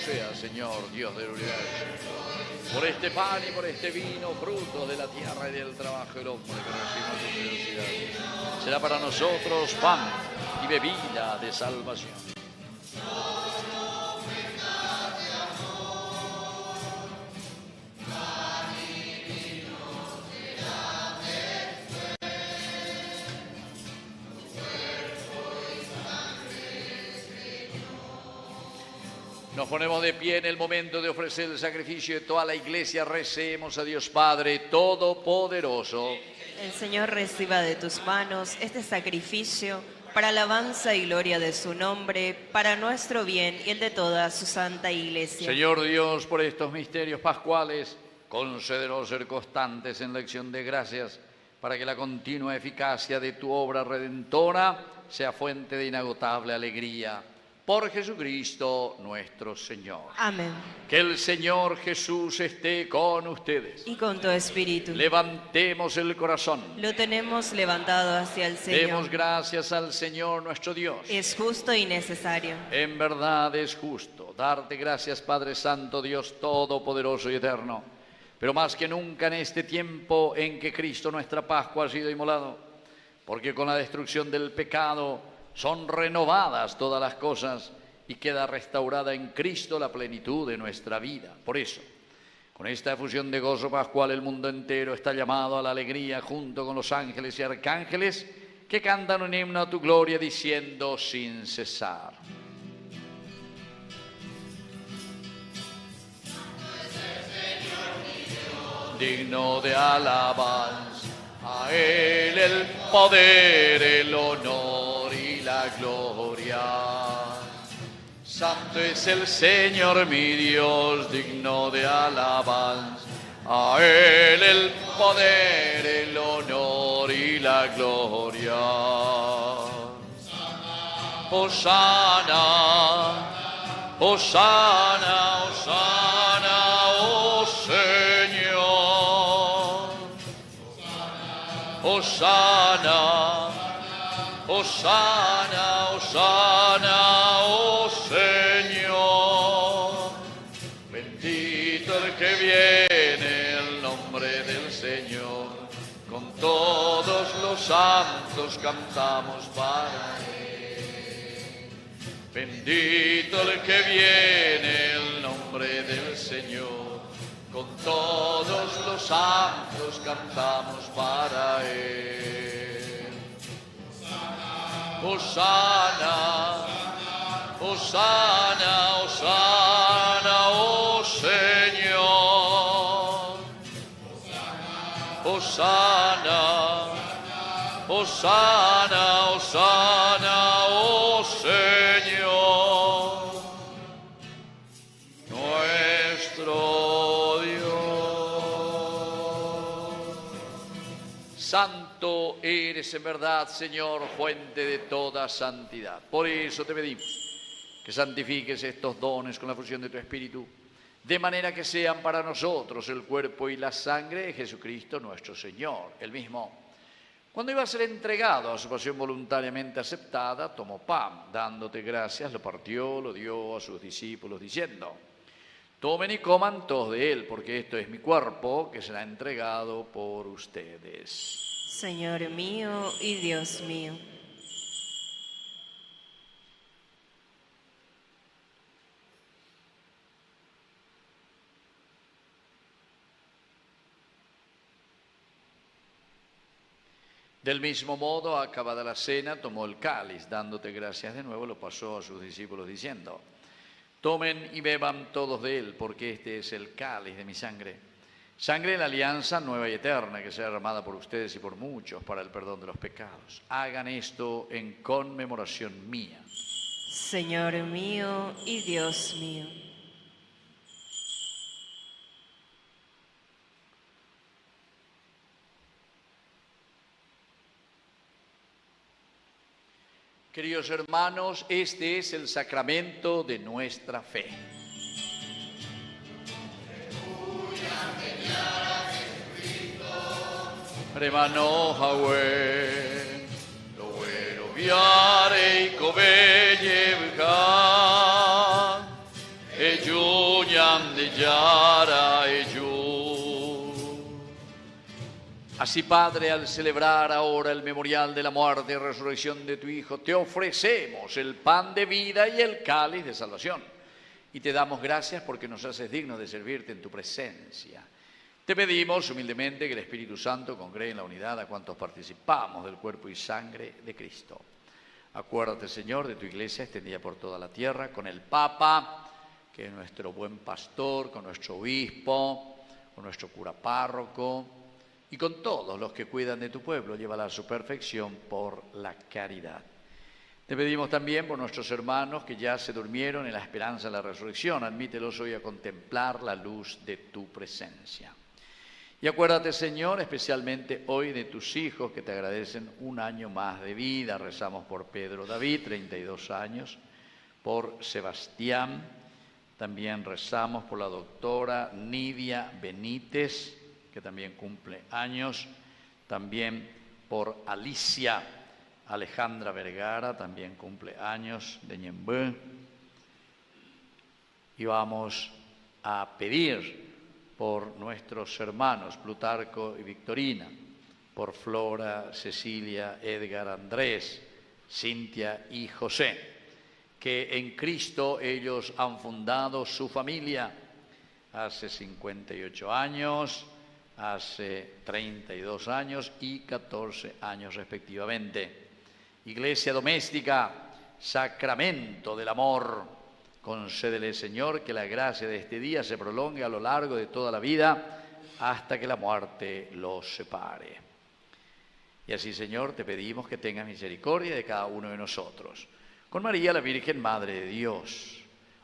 Sea, Señor, Dios del universo, por este pan y por este vino, fruto de la tierra y del trabajo del hombre que recibimos tu generosidad, será para nosotros pan y bebida de salvación. Nos ponemos de pie en el momento de ofrecer el sacrificio de toda la iglesia. Recemos a Dios Padre Todopoderoso. El Señor reciba de tus manos este sacrificio para alabanza y gloria de su nombre, para nuestro bien y el de toda su santa iglesia. Señor Dios, por estos misterios pascuales, concédenos ser constantes en la acción de gracias, para que la continua eficacia de tu obra redentora sea fuente de inagotable alegría. Por Jesucristo nuestro Señor. Amén. Que el Señor Jesús esté con ustedes. Y con tu espíritu. Levantemos el corazón. Lo tenemos levantado hacia el Señor. Demos gracias al Señor nuestro Dios. Es justo y necesario. En verdad es justo darte gracias, Padre Santo, Dios Todopoderoso y Eterno. Pero más que nunca en este tiempo en que Cristo nuestra Pascua ha sido inmolado, porque con la destrucción del pecado son renovadas todas las cosas y queda restaurada en Cristo la plenitud de nuestra vida. Por eso, Con esta efusión de gozo pascual el mundo entero está llamado a la alegría junto con los ángeles y arcángeles que cantan un himno a tu gloria diciendo sin cesar. Digno de alabanza, a Él el poder, el honor y la gloria. Santo es el Señor mi Dios, digno de alabanza, a Él el poder, el honor y la gloria. Hosana, Hosana, Hosana, oh Señor. Hosana, Hosana, Hosana, oh Señor. Bendito el que viene en nombre del Señor. Con todos los santos cantamos para Él. Bendito el que viene en nombre del Señor. Con todos los santos cantamos para Él. Hosana, Hosana, Hosana, oh Señor. Hosana, Hosana, Hosana, oh Señor. Nuestro Santo eres en verdad, Señor, fuente de toda santidad. Por eso te pedimos que santifiques estos dones con la fusión de tu Espíritu, de manera que sean para nosotros el cuerpo y la sangre de Jesucristo nuestro Señor. Él mismo, cuando iba a ser entregado a su pasión voluntariamente aceptada, tomó pan, dándote gracias, lo partió, lo dio a sus discípulos, diciendo: tomen y coman todos de él, porque esto es mi cuerpo que será entregado por ustedes. Señor mío y Dios mío. Del mismo modo, acabada la cena, tomó el cáliz, dándote gracias de nuevo, lo pasó a sus discípulos diciendo: tomen y beban todos de él, porque este es el cáliz de mi sangre. Sangre de la alianza nueva y eterna, que será derramada por ustedes y por muchos para el perdón de los pecados. Hagan esto en conmemoración mía. Señor mío y Dios mío. Queridos hermanos, este es el sacramento de nuestra fe. Remano Hawe, lo bueno viare y covelle bca, e giuñan de yara e giù. Así, Padre, al celebrar ahora el memorial de la muerte y resurrección de tu Hijo, te ofrecemos el pan de vida y el cáliz de salvación. Y te damos gracias porque nos haces dignos de servirte en tu presencia. Te pedimos humildemente que el Espíritu Santo congregue en la unidad a cuantos participamos del cuerpo y sangre de Cristo. Acuérdate, Señor, de tu iglesia extendida por toda la tierra, con el Papa, que es nuestro buen pastor, con nuestro obispo, con nuestro cura párroco, y con todos los que cuidan de tu pueblo, llévala a su perfección por la caridad. Te pedimos también por nuestros hermanos que ya se durmieron en la esperanza de la resurrección. Admítelos hoy a contemplar la luz de tu presencia. Y acuérdate, Señor, especialmente hoy de tus hijos que te agradecen un año más de vida. Rezamos por Pedro David, 32 años, por Sebastián. También rezamos por la doctora Nidia Benítez, que también cumple años. También por Alicia Alejandra Vergara, también cumple años, de Ñembé. Y vamos a pedir por nuestros hermanos Plutarco y Victorina, por Flora, Cecilia, Edgar, Andrés, Cintia y José, que en Cristo ellos han fundado su familia. hace 58 años, hace 32 años y 14 años respectivamente. Iglesia doméstica, sacramento del amor, concédele, Señor, que la gracia de este día se prolongue a lo largo de toda la vida hasta que la muerte los separe. Y así, Señor, te pedimos que tengas misericordia de cada uno de nosotros. Con María, la Virgen Madre de Dios,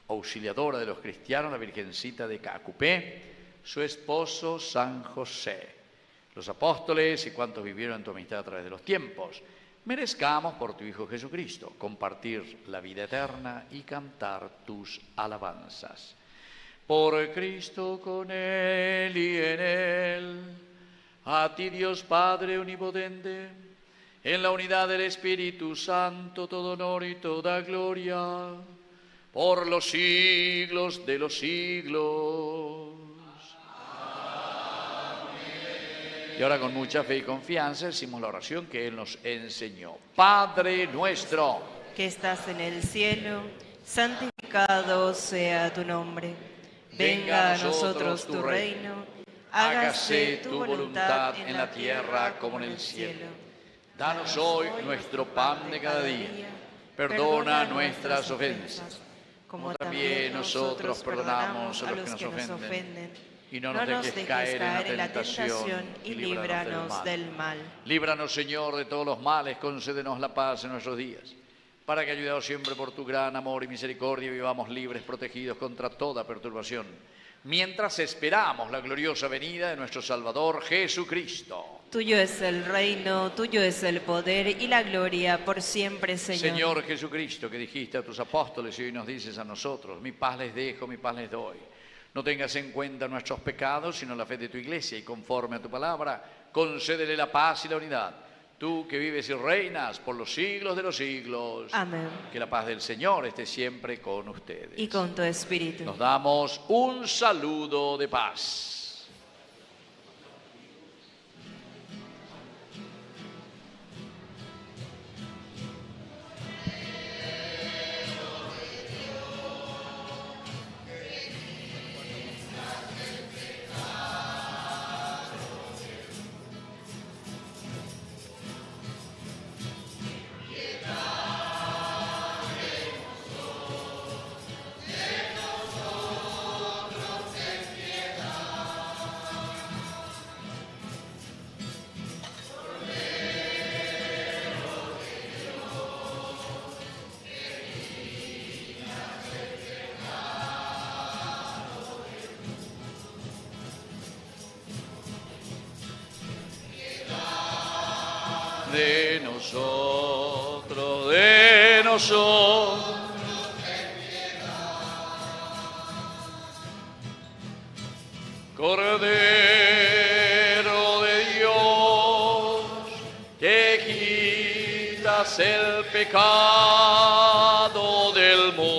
auxiliadora de los cristianos, la Virgencita de Cacupé, su esposo San José, los apóstoles y cuantos vivieron en tu amistad a través de los tiempos, merezcamos por tu Hijo Jesucristo compartir la vida eterna y cantar tus alabanzas. Por Cristo, con Él y en Él, a ti Dios Padre omnipotente, en la unidad del Espíritu Santo, todo honor y toda gloria, por los siglos de los siglos. Y ahora con mucha fe y confianza decimos la oración que Él nos enseñó. Padre nuestro, que estás en el cielo, santificado sea tu nombre. Venga a nosotros tu reino, hágase tu voluntad en la tierra como en el cielo. Danos hoy nuestro pan de cada día. Perdona nuestras ofensas, como también nosotros perdonamos a los que nos ofenden. Y no nos dejes caer en la tentación y líbranos del mal. Líbranos, Señor, de todos los males, concédenos la paz en nuestros días, para que, ayudados siempre por tu gran amor y misericordia, vivamos libres, protegidos contra toda perturbación, mientras esperamos la gloriosa venida de nuestro Salvador Jesucristo. Tuyo es el reino, tuyo es el poder y la gloria por siempre, Señor. Señor Jesucristo, que dijiste a tus apóstoles y hoy nos dices a nosotros, mi paz les dejo, mi paz les doy. No tengas en cuenta nuestros pecados, sino la fe de tu Iglesia, y conforme a tu palabra, concédele la paz y la unidad. Tú que vives y reinas por los siglos de los siglos. Amén. Que la paz del Señor esté siempre con ustedes. Y con tu espíritu. Nos damos un saludo de paz. De nosotros, de nosotros. Cordero de Dios, que quitas el pecado del mundo,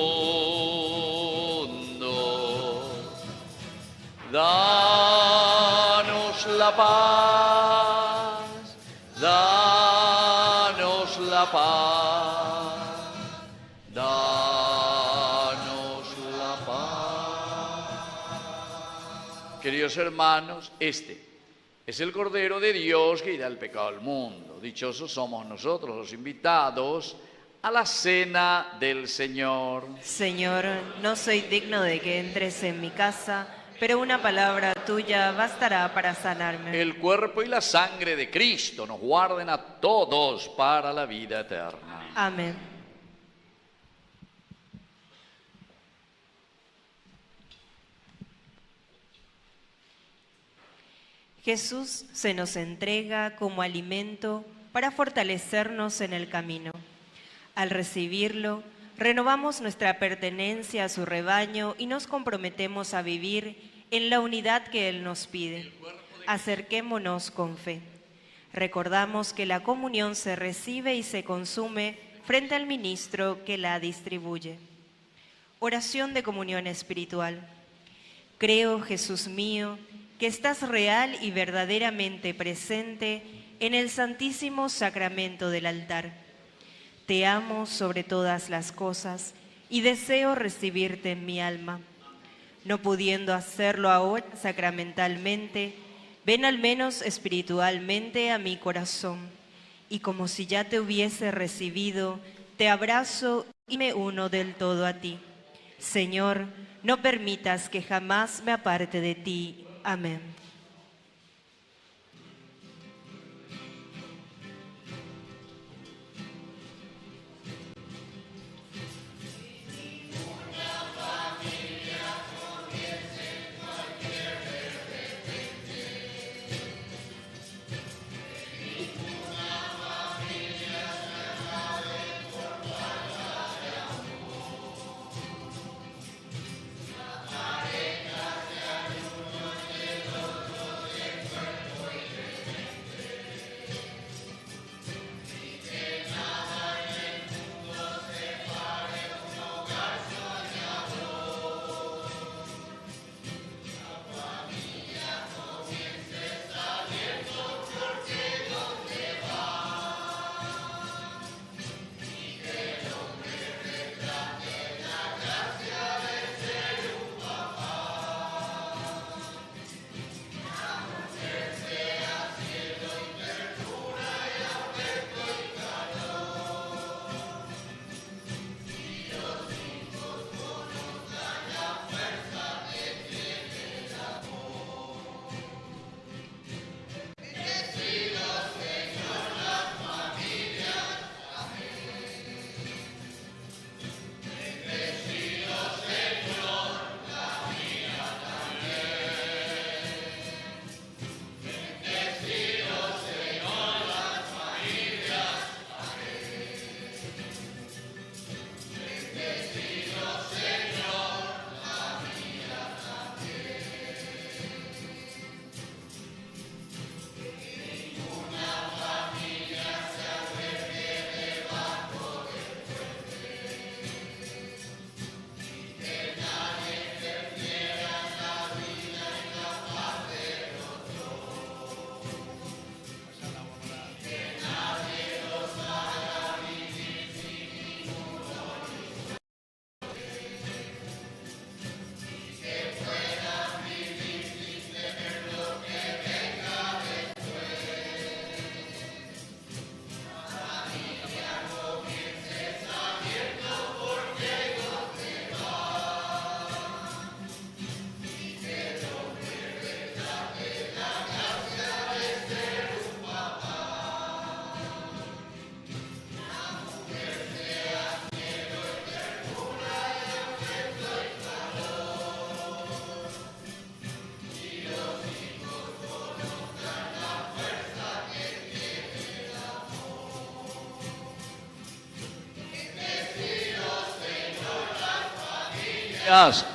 danos la paz, danos la paz, danos la paz. Queridos hermanos, este es el Cordero de Dios que quita el pecado al mundo. Dichosos somos nosotros los invitados a la cena del Señor. Señor, no soy digno de que entres en mi casa, pero una palabra tuya bastará para sanarme. El cuerpo y la sangre de Cristo nos guarden a todos para la vida eterna. Amén. Jesús se nos entrega como alimento para fortalecernos en el camino. Al recibirlo, renovamos nuestra pertenencia a su rebaño y nos comprometemos a vivir en la unidad que Él nos pide. Acerquémonos con fe. Recordamos que la comunión se recibe y se consume frente al ministro que la distribuye. Oración de comunión espiritual. Creo, Jesús mío, que estás real y verdaderamente presente en el santísimo sacramento del altar. Te amo sobre todas las cosas y deseo recibirte en mi alma. no pudiendo hacerlo ahora sacramentalmente, ven al menos espiritualmente a mi corazón, y como si ya te hubiese recibido, te abrazo y me uno del todo a ti. Señor, no permitas que jamás me aparte de ti. Amén.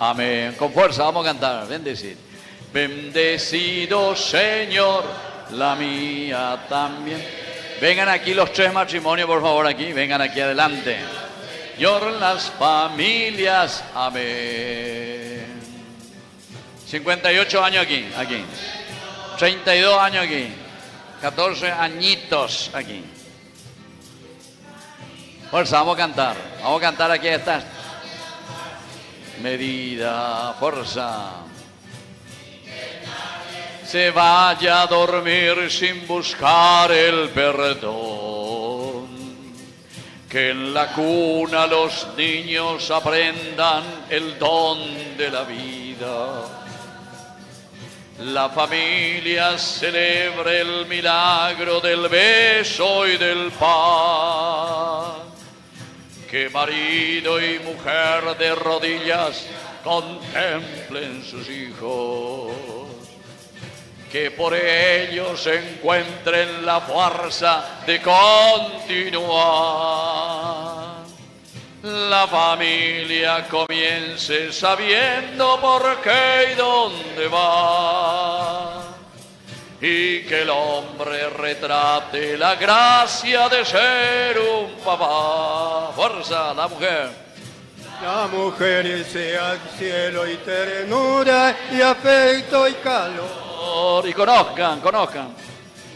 Amén. Con fuerza, vamos a cantar. Bendecid. Bendecido Señor, la mía también. Vengan aquí los tres matrimonios, por favor, aquí. Vengan aquí adelante. Señor, las familias. Amén. 58 años aquí. 32 años aquí. 14 añitos aquí. Fuerza, vamos a cantar. Vamos a cantar aquí estas. Medida, fuerza. Se vaya a dormir sin buscar el perdón. Que en la cuna los niños aprendan el don de la vida. La familia celebre el milagro del beso y del pan. Que marido y mujer de rodillas contemplen sus hijos. Que por ellos encuentren la fuerza de continuar. La familia comience sabiendo por qué y dónde va. Y que el hombre retrate la gracia de ser un papá. Fuerza, la mujer. La mujer sea cielo y ternura y afecto y calor. Y conozcan.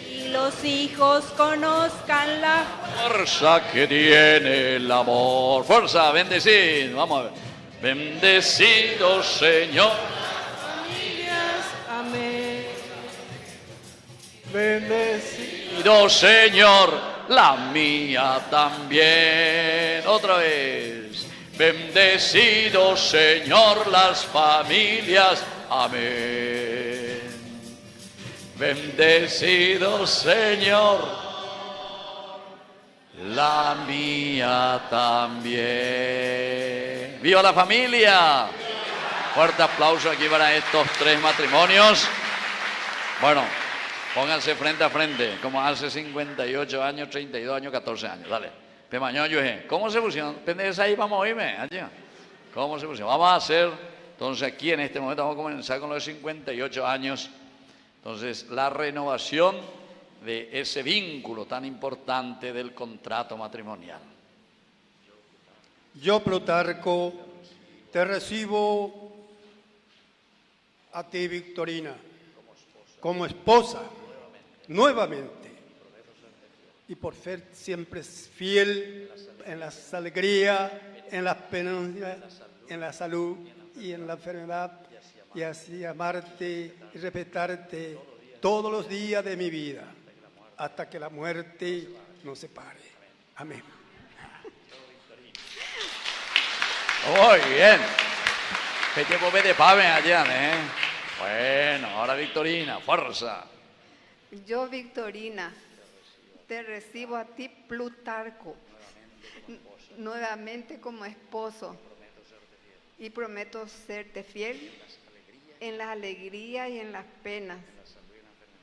Y los hijos conozcan la Fuerza que tiene el amor. Fuerza, bendecid. Vamos a ver. Bendecido Señor. Amén. Bendecido Señor, la mía también. Otra vez. Bendecido Señor, las familias. Amén. Bendecido Señor, la mía también. ¡Viva la familia! Fuerte aplauso aquí para estos tres matrimonios. Bueno, pónganse frente a frente, como hace 58 años, 32 años, 14 años. Dale. ¿Cómo se pusieron? Pendientes ahí, vamos a oírme. Allá. ¿Cómo se pusieron? Vamos a hacer, entonces aquí en este momento vamos a comenzar con los 58 años. Entonces, la renovación de ese vínculo tan importante del contrato matrimonial. Yo, Plutarco, te recibo a ti, Victorina, como esposa, nuevamente, y por ser siempre fiel en las alegrías, en las penas, en la salud y en la enfermedad, y así amarte y respetarte todos los días de mi vida, hasta que la muerte nos separe. Amén. Muy bien. ¿Qué tiempo me de pave allá, Bueno, ahora Victorina, fuerza. Yo, Victorina, te recibo a ti, Plutarco, nuevamente como esposo, y prometo serte fiel en las alegrías y en las penas,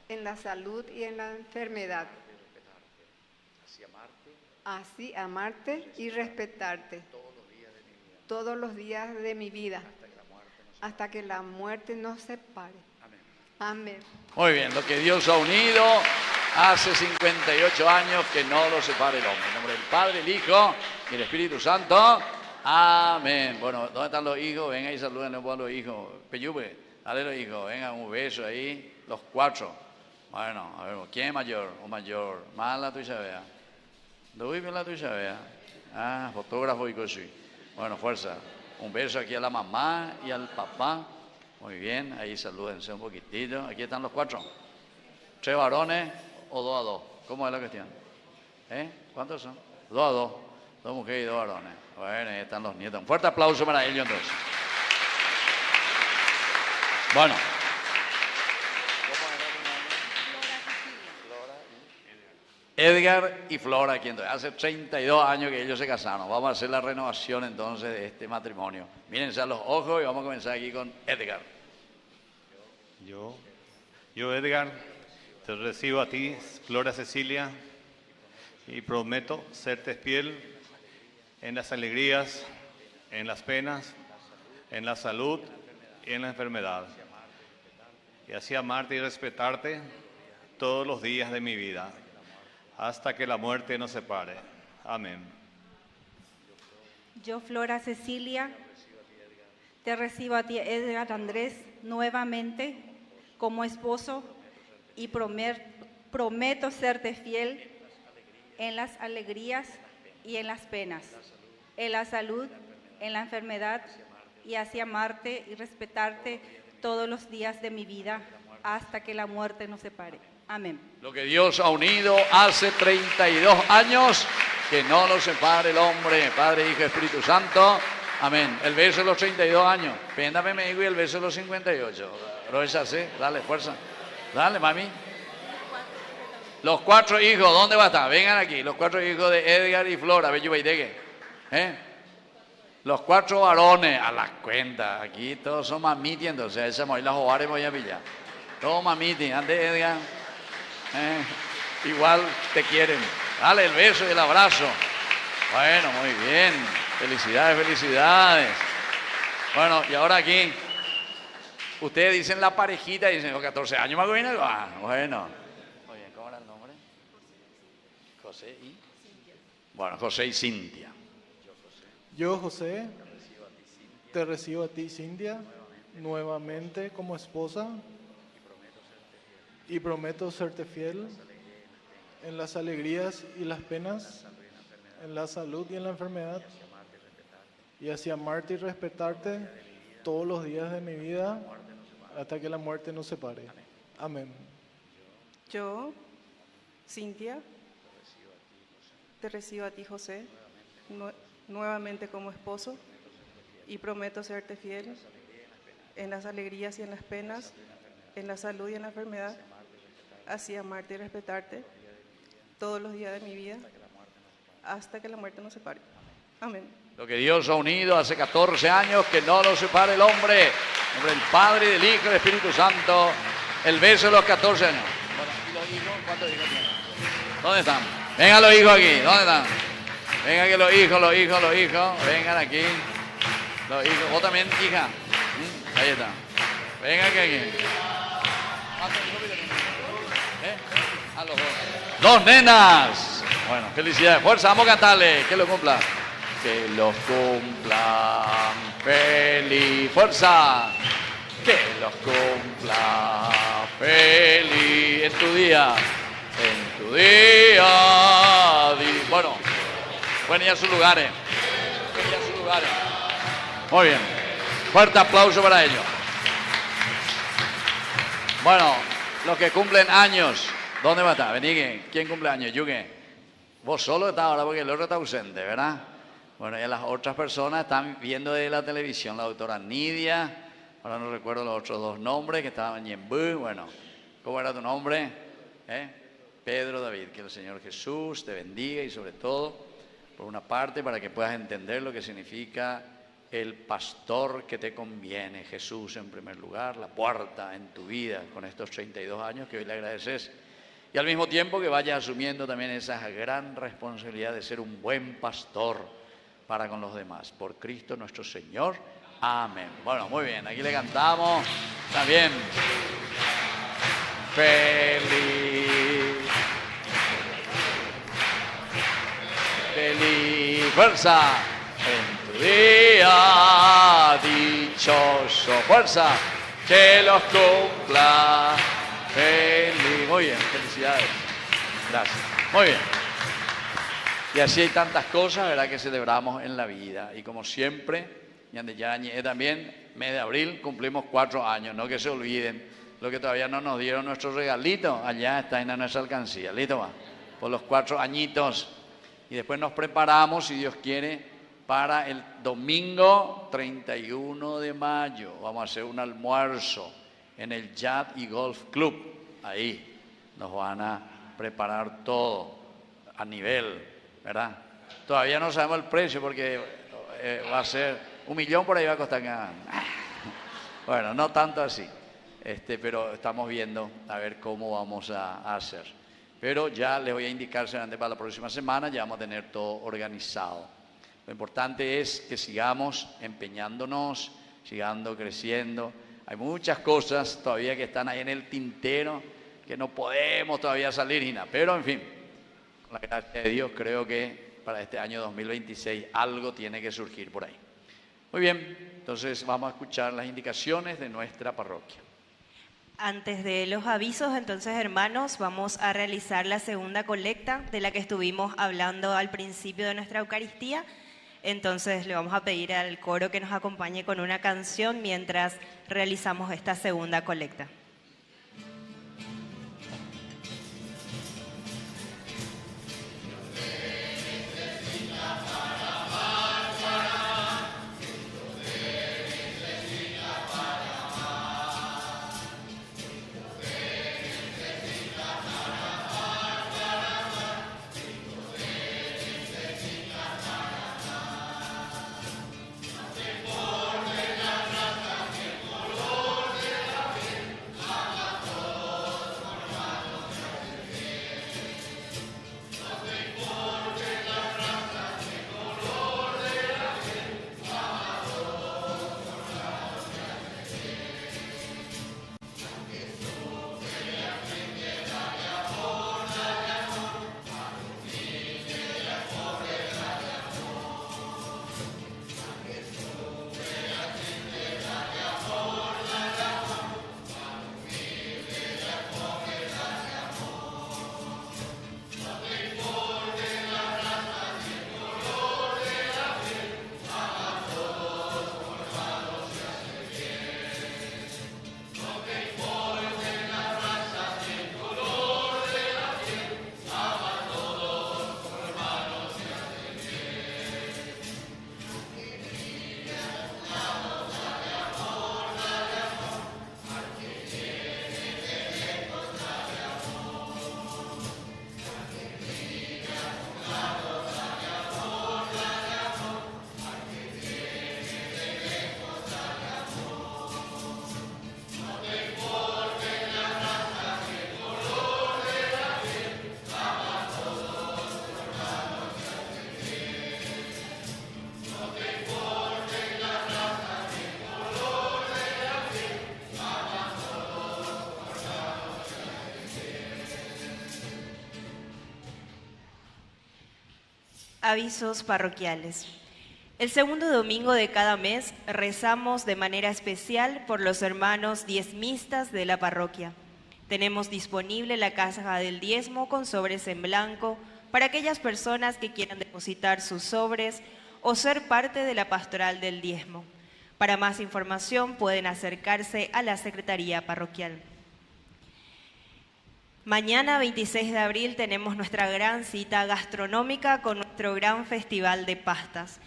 en la salud y en la enfermedad. Así amarte y respetarte todos los días de mi vida, hasta que la muerte nos separe. Amén. Muy bien, lo que Dios ha unido hace 58 años, que no lo separe el hombre. En nombre del Padre, el Hijo y el Espíritu Santo. Amén. Bueno, ¿dónde están los hijos? Venga y saluden a los hijos. Peyupe, dale los hijos. Venga, un beso ahí, los cuatro. Bueno, a ver, ¿quién es mayor o mayor? Más la tuya vea. ¿Dónde la tuya vea? Ah, fotógrafo y cosas. Bueno, fuerza. Un beso aquí a la mamá y al papá. Muy bien, ahí salúdense un poquitito. Aquí están los cuatro. 3 varones o 2 a 2. ¿Cómo es la cuestión? ¿Cuántos son? 2 a 2. 2 mujeres y 2 varones. Bueno, ahí están los nietos. Un fuerte aplauso para ellos entonces. Bueno. Edgar y Flora, aquí entonces. Hace 32 años que ellos se casaron. Vamos a hacer la renovación entonces de este matrimonio. Mírense a los ojos y vamos a comenzar aquí con Edgar. Yo, Edgar, te recibo a ti, Flora Cecilia, y prometo serte fiel en las alegrías, en las penas, en la salud y en la enfermedad. Y así amarte y respetarte todos los días de mi vida, hasta que la muerte nos separe. Amén. Yo, Flora Cecilia, te recibo a ti, Edgar Andrés, nuevamente como esposo y prometo serte fiel en las alegrías y en las penas, en la salud, en la enfermedad, y así amarte y respetarte todos los días de mi vida hasta que la muerte nos separe. Amén. Lo que Dios ha unido hace 32 años, que no lo separe el hombre, Padre, Hijo, Espíritu Santo. Amén. El beso de los 32 años. Péndame, me digo, y el beso de los 58. Pero es así, dale, fuerza. Dale, mami. Los 4 hijos, ¿dónde va a estar? Vengan aquí, los 4 hijos de Edgar y Flora, bello baidegue. Los 4 varones, a la cuenta. Aquí todos son mamiti, entonces, esa voy las hogares voy a pillar. Todos mamiti, ande Edgar. Igual te quieren. Dale el beso y el abrazo. Bueno, muy bien. Felicidades, felicidades. Bueno, y ahora aquí, ustedes dicen la parejita y dicen, 14 años más bien. Bueno. Muy bien, ¿cómo era el nombre? José y... Bueno, José y Cintia. Yo, José, te recibo a ti, Cintia, nuevamente como esposa y prometo serte fiel en las alegrías y las penas, en la salud y en la enfermedad, y así amarte y respetarte todos los días de mi vida hasta que la muerte nos separe. Amén. Yo, Cintia, te recibo a ti, José, nuevamente como esposo y prometo serte fiel en las alegrías y en las penas, en la salud y en la enfermedad, así amarte y respetarte todos los días de mi vida hasta que la muerte nos separe. Amén. Lo que Dios ha unido hace 14 años, que no lo separe el hombre. En nombre del Padre, del Hijo y del Espíritu Santo. El beso de los 14 años. Bueno, ¿y los hijos? ¿Cuántos hijos tienen? ¿Dónde están? Vengan los hijos aquí. ¿Dónde están? Vengan que los hijos. Vengan aquí. Los hijos. ¿Vos también, hija? Ahí está. Vengan que aquí. ¿Cuántos hijos tienen? A los dos. ¡Dos nenas! Bueno, felicidades. Fuerza, vamos a cantarle. Que lo cumpla. Que los cumplan feliz. Fuerza. Que los cumpla feliz en tu día. En tu día. Bueno, pueden ir a sus lugares. Muy bien. Fuerte aplauso para ellos. Bueno, los que cumplen años. ¿Dónde va a estar? Vení, ¿quién cumple años? Yuge. Vos solo estás ahora porque el otro está ausente, ¿verdad? Bueno, y las otras personas están viendo de la televisión. La doctora Nidia, ahora no recuerdo los otros dos nombres, que estaban en Yembú. Bueno, ¿cómo era tu nombre? Pedro David. Que el Señor Jesús te bendiga y sobre todo, por una parte, para que puedas entender lo que significa el pastor que te conviene. Jesús en primer lugar, la puerta en tu vida con estos 32 años que hoy le agradeces. Y al mismo tiempo que vayas asumiendo también esa gran responsabilidad de ser un buen pastor para con los demás. Por Cristo nuestro Señor. Amén. Bueno, muy bien. Aquí le cantamos también. Feliz. Feliz. Fuerza. En tu día dichoso. Fuerza. Que los cumpla. Feliz. Muy bien, felicidades. Gracias. Muy bien. Y así hay tantas cosas, ¿verdad?, que celebramos en la vida. Y como siempre, y también, mes de abril, cumplimos 4 años. No que se olviden lo que todavía no nos dieron nuestros regalitos. Allá está en nuestra alcancía. ¿Listo va? Por los 4 añitos. Y después nos preparamos, si Dios quiere, para el domingo 31 de mayo. Vamos a hacer un almuerzo en el Yacht y Golf Club. Ahí nos van a preparar todo a nivel, ¿verdad? Todavía no sabemos el precio porque va a ser 1 millón por ahí va a costar. Bueno, no tanto así, pero estamos viendo a ver cómo vamos a hacer. Pero ya les voy a indicar seguramente para la próxima semana, ya vamos a tener todo organizado. Lo importante es que sigamos empeñándonos, sigamos creciendo. Hay muchas cosas todavía que están ahí en el tintero, que no podemos todavía salir, Gina. Pero, en fin, con la gracia de Dios, creo que para este año 2026 algo tiene que surgir por ahí. Muy bien, entonces vamos a escuchar las indicaciones de nuestra parroquia. Antes de los avisos, entonces, hermanos, vamos a realizar la segunda colecta de la que estuvimos hablando al principio de nuestra Eucaristía. Entonces le vamos a pedir al coro que nos acompañe con una canción mientras realizamos esta segunda colecta. Avisos parroquiales. El segundo domingo de cada mes rezamos de manera especial por los hermanos diezmistas de la parroquia. Tenemos disponible la caja del diezmo con sobres en blanco para aquellas personas que quieran depositar sus sobres o ser parte de la pastoral del diezmo. Para más información pueden acercarse a la Secretaría Parroquial. Mañana, 26 de abril, tenemos nuestra gran cita gastronómica con nuestro gran festival de pastas.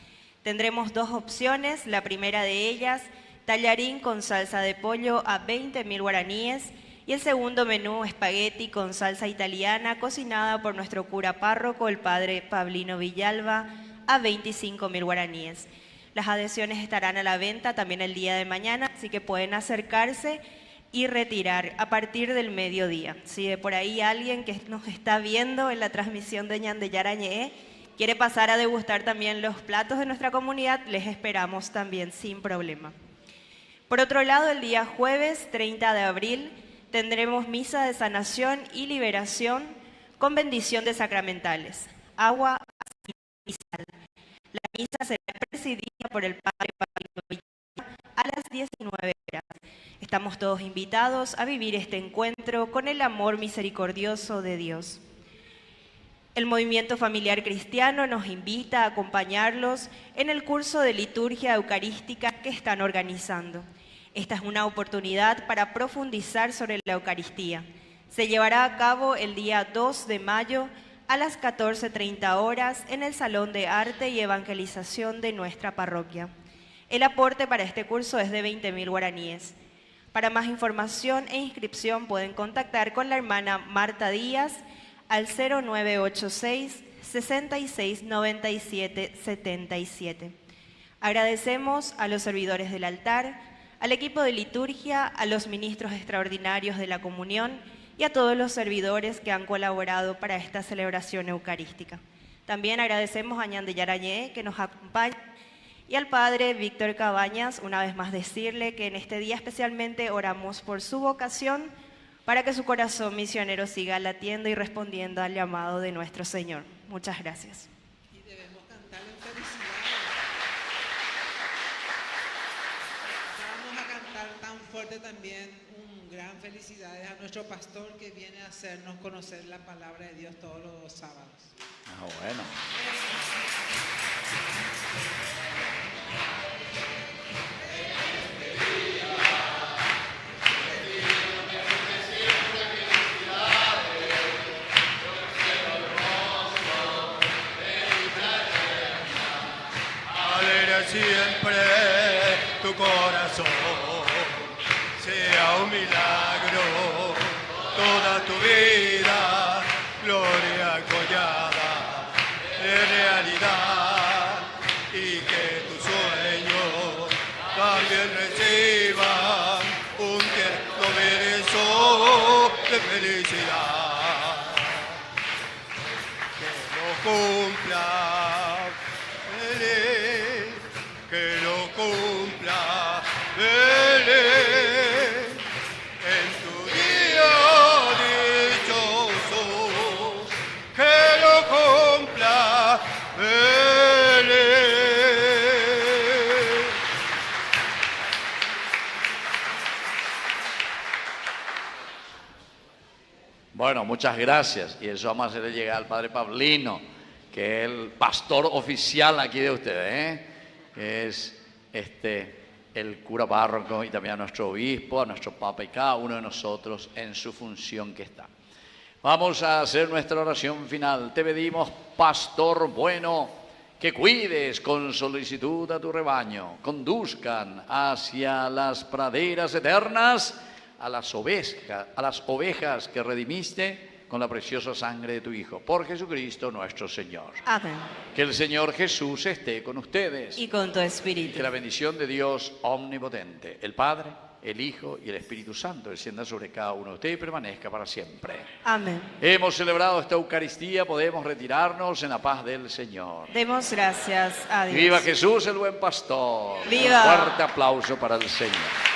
Tendremos dos opciones, la primera de ellas, tallarín con salsa de pollo a 20.000 guaraníes y el segundo menú, espagueti con salsa italiana cocinada por nuestro cura párroco, el padre Pablino Villalba, a 25.000 guaraníes. Las adhesiones estarán a la venta también el día de mañana, así que pueden acercarse y retirar a partir del mediodía. Si de por ahí alguien que nos está viendo en la transmisión de Ñandeyarañé quiere pasar a degustar también los platos de nuestra comunidad, les esperamos también sin problema. Por otro lado, el día jueves 30 de abril tendremos misa de sanación y liberación con bendición de sacramentales, agua, aceite y sal. La misa será presidida por el padre Pablino Villalba a las 19 horas. Estamos todos invitados a vivir este encuentro con el amor misericordioso de Dios. El Movimiento Familiar Cristiano nos invita a acompañarlos en el curso de liturgia eucarística que están organizando. Esta es una oportunidad para profundizar sobre la Eucaristía. Se llevará a cabo el día 2 de mayo a las 14:30 horas en el Salón de Arte y Evangelización de nuestra parroquia. El aporte para este curso es de 20.000 guaraníes. Para más información e inscripción pueden contactar con la hermana Marta Díaz al 0986 66 97 77. Agradecemos a los servidores del altar, al equipo de liturgia, a los ministros extraordinarios de la comunión y a todos los servidores que han colaborado para esta celebración eucarística. También agradecemos a Ñandeyarañé que nos acompaña y al padre Víctor Cabañas, una vez más decirle que en este día especialmente oramos por su vocación para que su corazón misionero siga latiendo y respondiendo al llamado de nuestro Señor. Muchas gracias. Y debemos cantar en felicidad. Vamos a cantar tan fuerte también un gran felicidades a nuestro pastor que viene a hacernos conocer la palabra de Dios todos los sábados. Ah, bueno. Siempre tu corazón sea un milagro, toda tu vida, gloria collada de realidad, y que tus sueños también reciban un tierno beso de felicidad. Que lo cumpla feliz, que lo cumpla Belén en tu día dichoso, que lo cumpla Belén. Bueno, muchas gracias. Y eso vamos a hacerle llegar al padre Pablino, que es el pastor oficial aquí de ustedes, que es el cura párroco y también a nuestro obispo, a nuestro papa y cada uno de nosotros en su función que está. Vamos a hacer nuestra oración final. Te pedimos, pastor bueno, que cuides con solicitud a tu rebaño, conduzcan hacia las praderas eternas a las ovejas que redimiste con la preciosa sangre de tu Hijo, por Jesucristo nuestro Señor. Amén. Que el Señor Jesús esté con ustedes. Y con tu espíritu. Que la bendición de Dios omnipotente, el Padre, el Hijo y el Espíritu Santo descienda sobre cada uno de ustedes y permanezca para siempre. Amén. Hemos celebrado esta Eucaristía, podemos retirarnos en la paz del Señor. Demos gracias a Dios. Viva Jesús, el buen pastor. Viva. Un fuerte aplauso para el Señor.